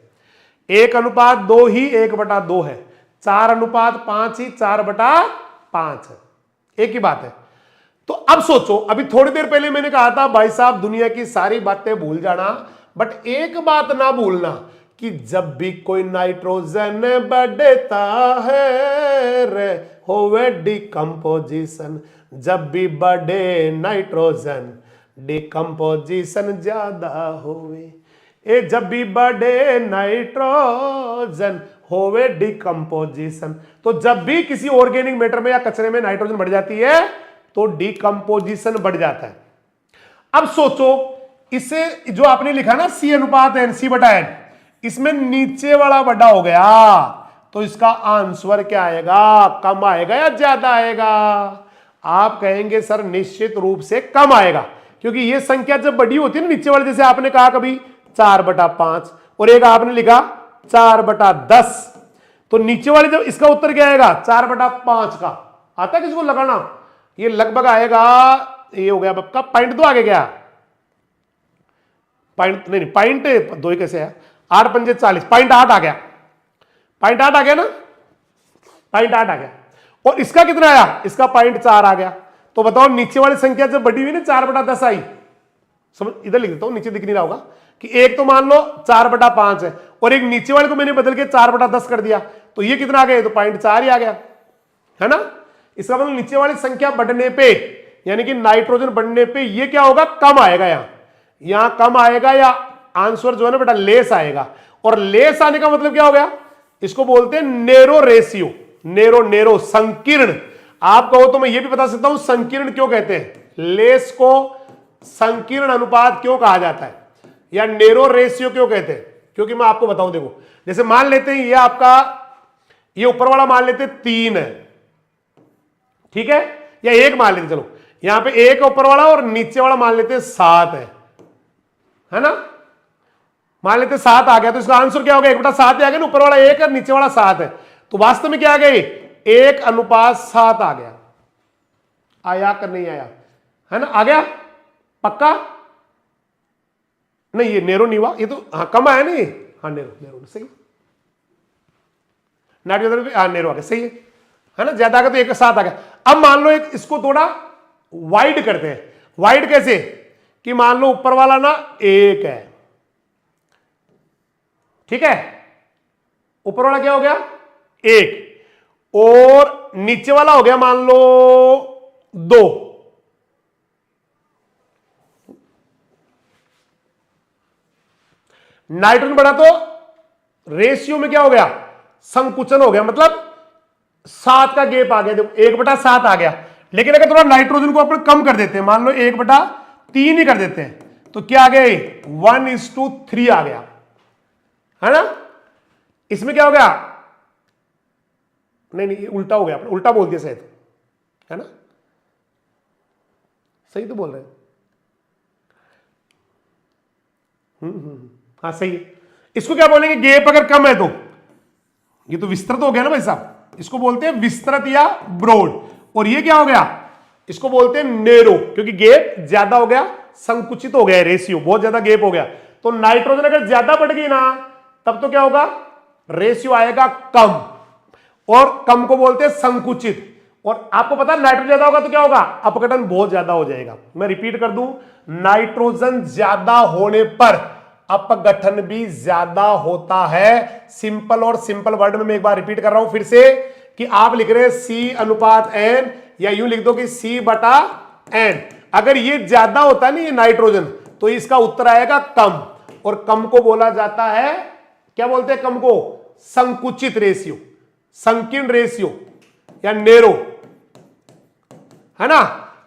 1:2 ही 1/2 है, 4:5 ही 4/5 है, एक ही बात है। तो अब सोचो, अभी थोड़ी देर पहले मैंने कहा था भाई साहब दुनिया की सारी बातें भूल जाना, बट एक बात ना भूलना कि जब भी कोई नाइट्रोजन बढ़ता है रे होवे डिकम्पोजिशन, जब भी बढ़े नाइट्रोजन डिकम्पोजिशन ज्यादा होवे, ए जब भी बढ़े नाइट्रोजन होवे डिकम्पोजिशन। तो जब भी किसी ऑर्गेनिक मैटर में या कचरे में नाइट्रोजन बढ़ जाती है तो डिकम्पोजिशन बढ़ जाता है। अब सोचो इसे जो आपने लिखा ना C/N, C/N, इसमें नीचे वाला बड़ा हो गया, तो इसका आंसर क्या आएगा, कम आएगा या ज्यादा आएगा? आप कहेंगे सर निश्चित रूप से कम आएगा, क्योंकि ये संख्या जब बड़ी होती है ना नीचे वाले, जैसे आपने कहा कभी 4/5 और एक आपने लिखा 4/10, तो नीचे वाले जब इसका उत्तर क्या आएगा 4/5 का आता है, किसको लगाना, ये लगभग आएगा, ये हो गया आपका पॉइंट 2 आगे गया, पॉइंट नहीं पॉइंट 2 कैसे है, 8×5 = 40, पॉइंट 8 आ गया, पॉइंट 8 आ गया ना, पॉइंट 8 आ गया। और इसका कितना आया, इसका पॉइंट 4 आ गया। तो बताओ नीचे वाली संख्या जब बढ़ी हुई ना 4/10 आई, समझ, इधर लिख देता हूं, नीचे दिख नहीं रहा होगा कि एक तो मान लो 4/5 है और एक नीचे वाले को मैंने बदल के 4/10 कर दिया, तो ये कितना आ गया, तो पॉइंट 4 ही आ गया, है ना। इसका मतलब नीचे वाली संख्या बढ़ने पे, यानी कि नाइट्रोजन बढ़ने पे ये क्या होगा, कम आएगा, यहां कम आएगा, या आंसर जो है ना बेटा लेस आएगा। और लेस आने का मतलब क्या हो गया, इसको बोलते हैं नेरो रेशियो, नेरो संकीर्ण। आप कहो तो मैं ये भी बता सकता हूं संकीर्ण क्यों कहते हैं, लेस को संकीर्ण अनुपात क्यों कहा जाता है, या नेरो रेशियो क्यों कहते हैं, क्योंकि मैं आपको बताऊं, देखो जैसे मान लेते हैं ये आपका, ये ऊपर वाला मान लेते 3 है, ठीक है, या 1 मान लेते, चलो यहां पे 1 ऊपर वाला और नीचे वाला मान लेते 7 है ना, मान लेते 7 आ गया, तो इसका आंसर क्या हो गया, 1/7 आ गया ना, ऊपर वाला 1 है नीचे वाला 7 है, तो वास्तव में क्या आ गई 1:7 आ गया, आया कर नहीं आया, है ना, आ गया पक्का, नहीं ये नेरो नहीं हुआ, ये तो हाँ कम आया नहीं, हाँ नेरो सही, नाइट्रोजन हाँ नेरो आ गया, सही है ना, ज्यादा आ गया तो 1:7 आ गया। अब मान लो एक इसको थोड़ा वाइड करते हैं, वाइड कैसे, कि मान लो ऊपर वाला ना 1 है, ठीक है, ऊपर वाला क्या हो गया 1, और नीचे वाला हो गया मान लो 2, नाइट्रोजन बढ़ा तो रेशियो में क्या हो गया, संकुचन हो गया, मतलब 7 का गैप आ गया, देखो 1/7 आ गया। लेकिन अगर थोड़ा नाइट्रोजन को अपन कम कर देते हैं, मान लो 1/3 ही कर देते हैं, तो क्या आ गया 1:3 आ गया, है ना। इसमें क्या हो गया, नहीं उल्टा हो गया, उल्टा बोल दिया शायद, है ना, सही तो बोल रहे हैं, हाँ सही है। इसको क्या बोलेंगे, गैप अगर कम है तो, ये तो विस्तृत हो गया ना भाई साहब, इसको बोलते हैं विस्तृत या ब्रॉड। और ये क्या हो गया, इसको बोलते हैं नेरो, क्योंकि गैप ज्यादा हो गया, संकुचित हो गया, रेशियो बहुत ज्यादा गैप हो गया, तो नाइट्रोजन अगर ज्यादा बढ़ गई ना तब तो क्या होगा, रेशियो आएगा कम, और कम को बोलते हैं संकुचित। और आपको पता है नाइट्रोजन ज्यादा होगा तो क्या होगा, अपघटन बहुत ज्यादा हो जाएगा। मैं रिपीट कर दूं, नाइट्रोजन ज्यादा होने पर अपघटन भी ज्यादा होता है। सिंपल और सिंपल वर्ड में मैं एक बार रिपीट कर रहा हूं फिर से, कि आप लिख रहे हैं C अनुपात N, या यूं लिख दो कि C बटा N। अगर ये ज्यादा होता है ना ये नाइट्रोजन, तो इसका उत्तर आएगा कम, और कम को बोला जाता है, क्या बोलते हैं कम को, संकुचित रेशियो, संकीर्ण रेशियो या नेरो, है ना।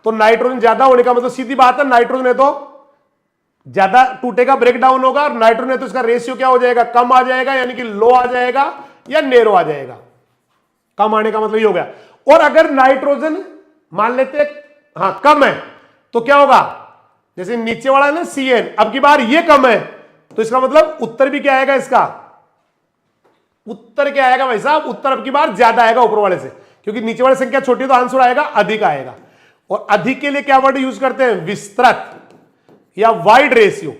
तो नाइट्रोजन ज्यादा होने का मतलब सीधी बात है, नाइट्रोजन है तो ज्यादा टूटेगा, ब्रेक डाउन होगा, और नाइट्रोजन है तो इसका रेशियो क्या हो जाएगा, कम आ जाएगा, यानी कि लो आ जाएगा या नेरो आ जाएगा। कम आने का मतलब ये हो गया। और अगर नाइट्रोजन मान लेते हाँ कम है तो क्या होगा, जैसे नीचे वाला है ना CN, अब की बार ये कम है तो इसका मतलब उत्तर भी क्या आएगा, इसका उत्तर क्या आएगा भाई साहब, उत्तर अब की बार ज्यादा आएगा ऊपर वाले से, क्योंकि नीचे वाली संख्या छोटी है तो आंसर आएगा अधिक आएगा। और अधिक के लिए क्या वर्ड यूज करते हैं, विस्तृत या वाइड रेशियो,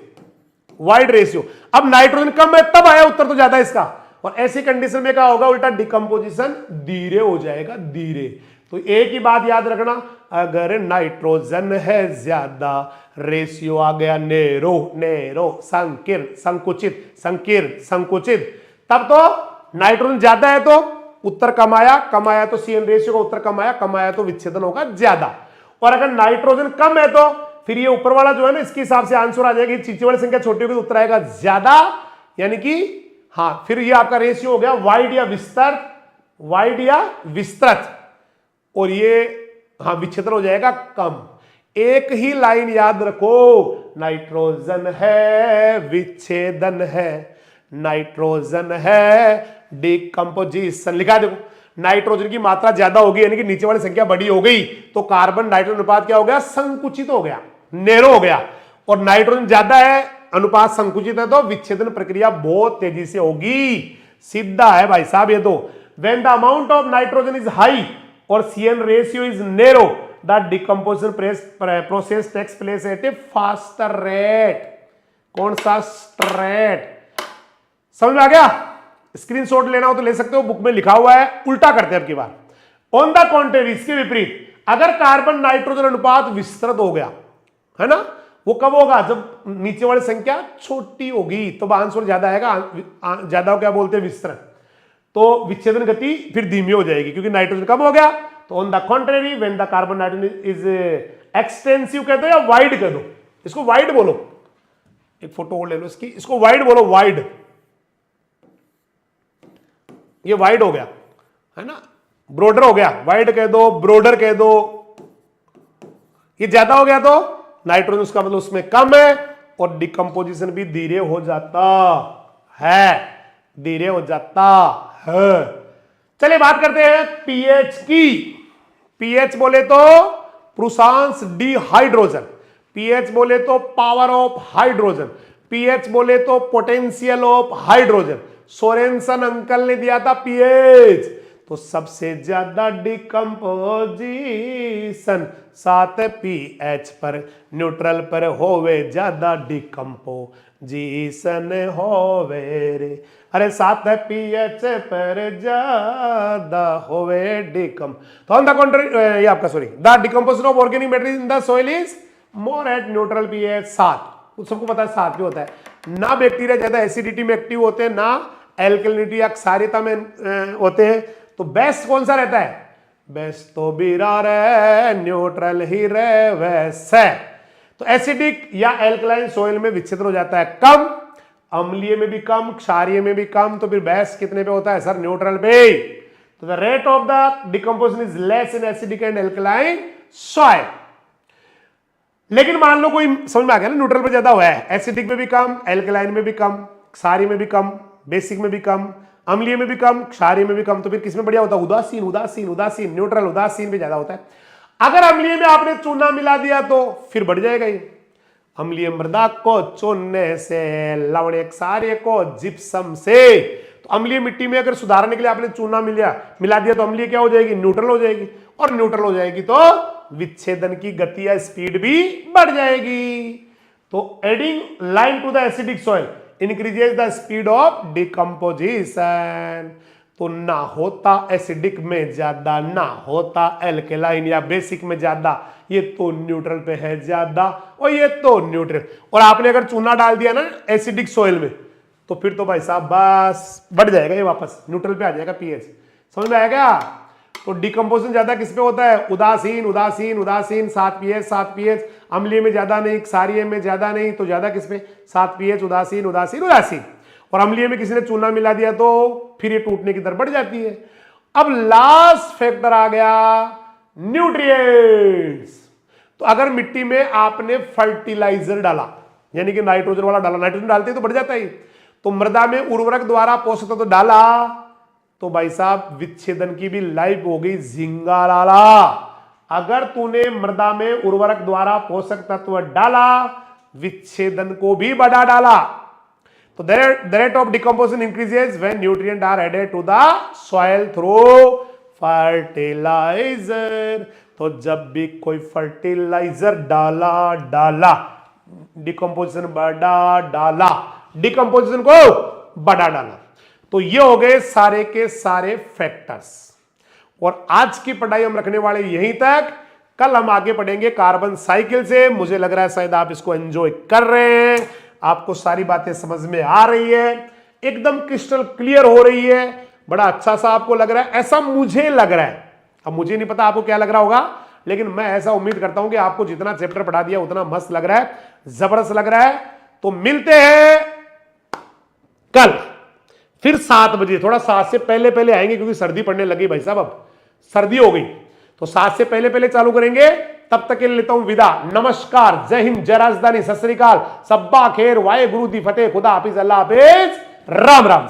वाइड रेशियो। अब नाइट्रोजन कम है तब आया उत्तर तो ज्यादा इसका, और ऐसी कंडीशन में क्या होगा, उल्टा डिकम्पोजिशन धीरे हो जाएगा, धीरे। तो एक ही बात याद रखना, अगर नाइट्रोजन है ज्यादा, रेशियो आ गया नेरो, नेरो, संकीर्ण, संकुचित, संकीर्ण, संकुचित, तब तो नाइट्रोजन ज्यादा है तो उत्तर कम आया, कम आया तो CN रेशियो का उत्तर कम आया, कम आया तो विच्छेदन होगा ज्यादा। और अगर नाइट्रोजन कम है तो फिर ये ऊपर वाला जो है ना, इसके हिसाब से आंसर आ जाएगा, नीचे वाली संख्या छोटी होगी तो उत्तर आएगा ज्यादा, यानी कि हाँ, फिर ये आपका रेशियो हो गया वाइड या विस्तृत, वाइड या विस्तृत, और ये हाँ विच्छेदन हो जाएगा कम। एक ही लाइन याद रखो, नाइट्रोजन है विच्छेदन है, नाइट्रोजन है डिकम्पोजिशन। लिखा देखो, नाइट्रोजन की मात्रा ज्यादा होगी यानी कि नीचे वाली संख्या बड़ी हो गई, तो कार्बन नाइट्रोजन अनुपात क्या हो गया, संकुचित हो गया, नेरो हो गया। और नाइट्रोजन ज्यादा है, अनुपात संकुचित है, तो विच्छेदन प्रक्रिया बहुत तेजी से होगी। सीधा है भाई साहब ये तो। When the amount of nitrogen is high और CN ratio is narrow, the decomposition process takes place at a faster rate. कौन सा रेट, समझ में आ गया। स्क्रीनशॉट लेना हो तो ले सकते हो, बुक में लिखा हुआ है। उल्टा करते हैं अब की बार, ऑन द कॉन्ट्रेरी, इसके विपरीत, अगर कार्बन नाइट्रोजन अनुपात विस्तृत हो गया, है ना, वो कब होगा, जब नीचे वाली संख्या छोटी होगी, तो आंसर ज्यादा आएगा, ज्यादा क्या बोलते हैं, विस्तृत, तो विच्छेदन गति फिर धीमी हो जाएगी क्योंकि नाइट्रोजन कम हो गया। तो on the contrary, when the carbon nitrogen is extensive कह दो या वाइड कह दो, इसको वाइड बोलो, एक फोटो और ले लो इसकी, इसको वाइड बोलो, वाइड, ये वाइड हो गया, है ना, ब्रोडर हो गया, वाइड कह दो, ब्रोडर कह दो, ये ज्यादा हो गया तो नाइट्रोजन उसका मतलब उसमें कम है, और डिकम्पोजिशन भी धीरे हो जाता है, धीरे हो जाता है। चलिए बात करते हैं पीएच की। पीएच बोले तो प्रुसांस डिहाइड्रोजन, पीएच बोले तो पावर ऑफ हाइड्रोजन, पीएच बोले तो potential of hydrogen. Sorensen uncle ने दिया था पीएच, तो सबसे ज्यादा डिकम्पोजिशन 7 पीएच पर, न्यूट्रल पर होवे ज्यादा डिकम्पोजिशन होवे रे, अरे 7 पीएच पर ज्यादा होवे डिकम। तो ऑन द कॉन्ट्री, ये आपका sorry, the decomposition of organic matter in the soil is more at neutral pH 7। सबको पता है 7 भी होता है ना। बैक्टीरिया ज्यादा एसिडिटी में एक्टिव होते हैं, ना एल्कलिनिटी या क्षारीयता में होते हैं। तो बेस्ट कौन सा रहता है, बेस्ट तो बीरा रे, न्यूट्रल ही रे वैसे। तो एसिडिक या एल्कलाइन सोइल में विच्छेदन हो जाता है कम, अम्लीय में भी कम, क्षारीय में भी कम। तो फिर बेस्ट कितने पे होता है सर, न्यूट्रल पे। तो the rate of the decomposition is less in acidic and alkaline soil. लेकिन मान लो कोई, समझ में आ गया ना, न्यूट्रल पे ज्यादा हुआ है, एसिडिक में भी कम, एल्कलाइन में भी कम, क्षारीय में भी कम, बेसिक में भी कम, अम्लीय में भी कम, क्षारीय में भी कम। तो फिर किसमें बढ़िया होता है, उदासीन, उदासीन, उदासीन, न्यूट्रल, उदासीन में ज्यादा होता है। अगर अम्लीय में आपने चूना मिला दिया तो फिर बढ़ जाएगा ये। अम्लीय मृदा को चूने से, लवणीय क्षारीय को जिप्सम से। तो अम्लीय मिट्टी में अगर सुधारने के लिए आपने चूना मिला दिया तो अम्लीय क्या हो जाएगी, न्यूट्रल हो जाएगी, और न्यूट्रल हो जाएगी तो विच्छेदन की गति या स्पीड भी बढ़ जाएगी। तो adding lime to the acidic soil increases the speed of decomposition. तो ना होता एसिडिक में ज्यादा, ना होता एल्केलाइन या बेसिक में ज्यादा, ये तो न्यूट्रल पे है ज्यादा और ये तो न्यूट्रल। और आपने अगर चूना डाल दिया ना एसिडिक सॉइल में तो फिर तो भाई साहब बस बढ़ जाएगा, ये वापस न्यूट्रल पे आ जाएगा पीएच। समझ में आएगा? तो डिकम्पोजिशन ज्यादा किस पे होता है? उदासीन उदासीन उदासीन 7 पीएच 7 पीएच, अम्लीय में ज्यादा नहीं, क्षारीय में ज्यादा नहीं, तो ज्यादा किस पे? 7 पीएच उदासीन उदासीन उदासीन। और अम्लीय में किसी ने चूना मिला दिया तो फिर ये टूटने की दर बढ़ जाती है। अब लास्ट फैक्टर आ गया न्यूट्रिएंट्स। तो अगर मिट्टी में आपने फर्टिलाइजर डाला यानी कि नाइट्रोजन वाला डाला, नाइट्रोजन डालते ही तो बढ़ जाता है, तो मृदा में उर्वरक द्वारा पोषक तत्व डाला तो भाई साहब विच्छेदन की भी लाइफ हो गई झिंगा लाला। अगर तूने मृदा में उर्वरक द्वारा पोषक तत्व डाला, विच्छेदन को भी बढ़ा डाला, तो the rate of decomposition increases when nutrients are added to the soil through fertilizer। तो जब भी कोई फर्टिलाइजर डाला डिकम्पोजिशन बढ़ा डाला, डिकम्पोजिशन को बढ़ा डाला। तो ये हो गए सारे के सारे फैक्टर्स। और आज की पढ़ाई हम रखने वाले यहीं तक। कल हम आगे पढ़ेंगे कार्बन साइकिल से। मुझे लग रहा है शायद आप इसको एंजॉय कर रहे हैं, आपको सारी बातें समझ में आ रही है, एकदम क्रिस्टल क्लियर हो रही है, बड़ा अच्छा सा आपको लग रहा है, ऐसा मुझे लग रहा है। अब मुझे नहीं पता आपको क्या लग रहा होगा, लेकिन मैं ऐसा उम्मीद करता हूं कि आपको जितना चैप्टर पढ़ा दिया उतना मस्त लग रहा है, जबरदस्त लग रहा है। तो मिलते हैं कल फिर 7 बजे, थोड़ा 7 से पहले पहले आएंगे क्योंकि सर्दी पड़ने लगी भाई साहब, अब सर्दी हो गई तो 7 से पहले पहले चालू करेंगे। तब तक के लिए लेता हूं विदा। नमस्कार, जय हिंद, जय राजधानी, सत श्री अकाल, सब्बा खेर, वाहे गुरु दी फतेह, खुदा हाफिज, अल्लाह हाफिज, राम राम।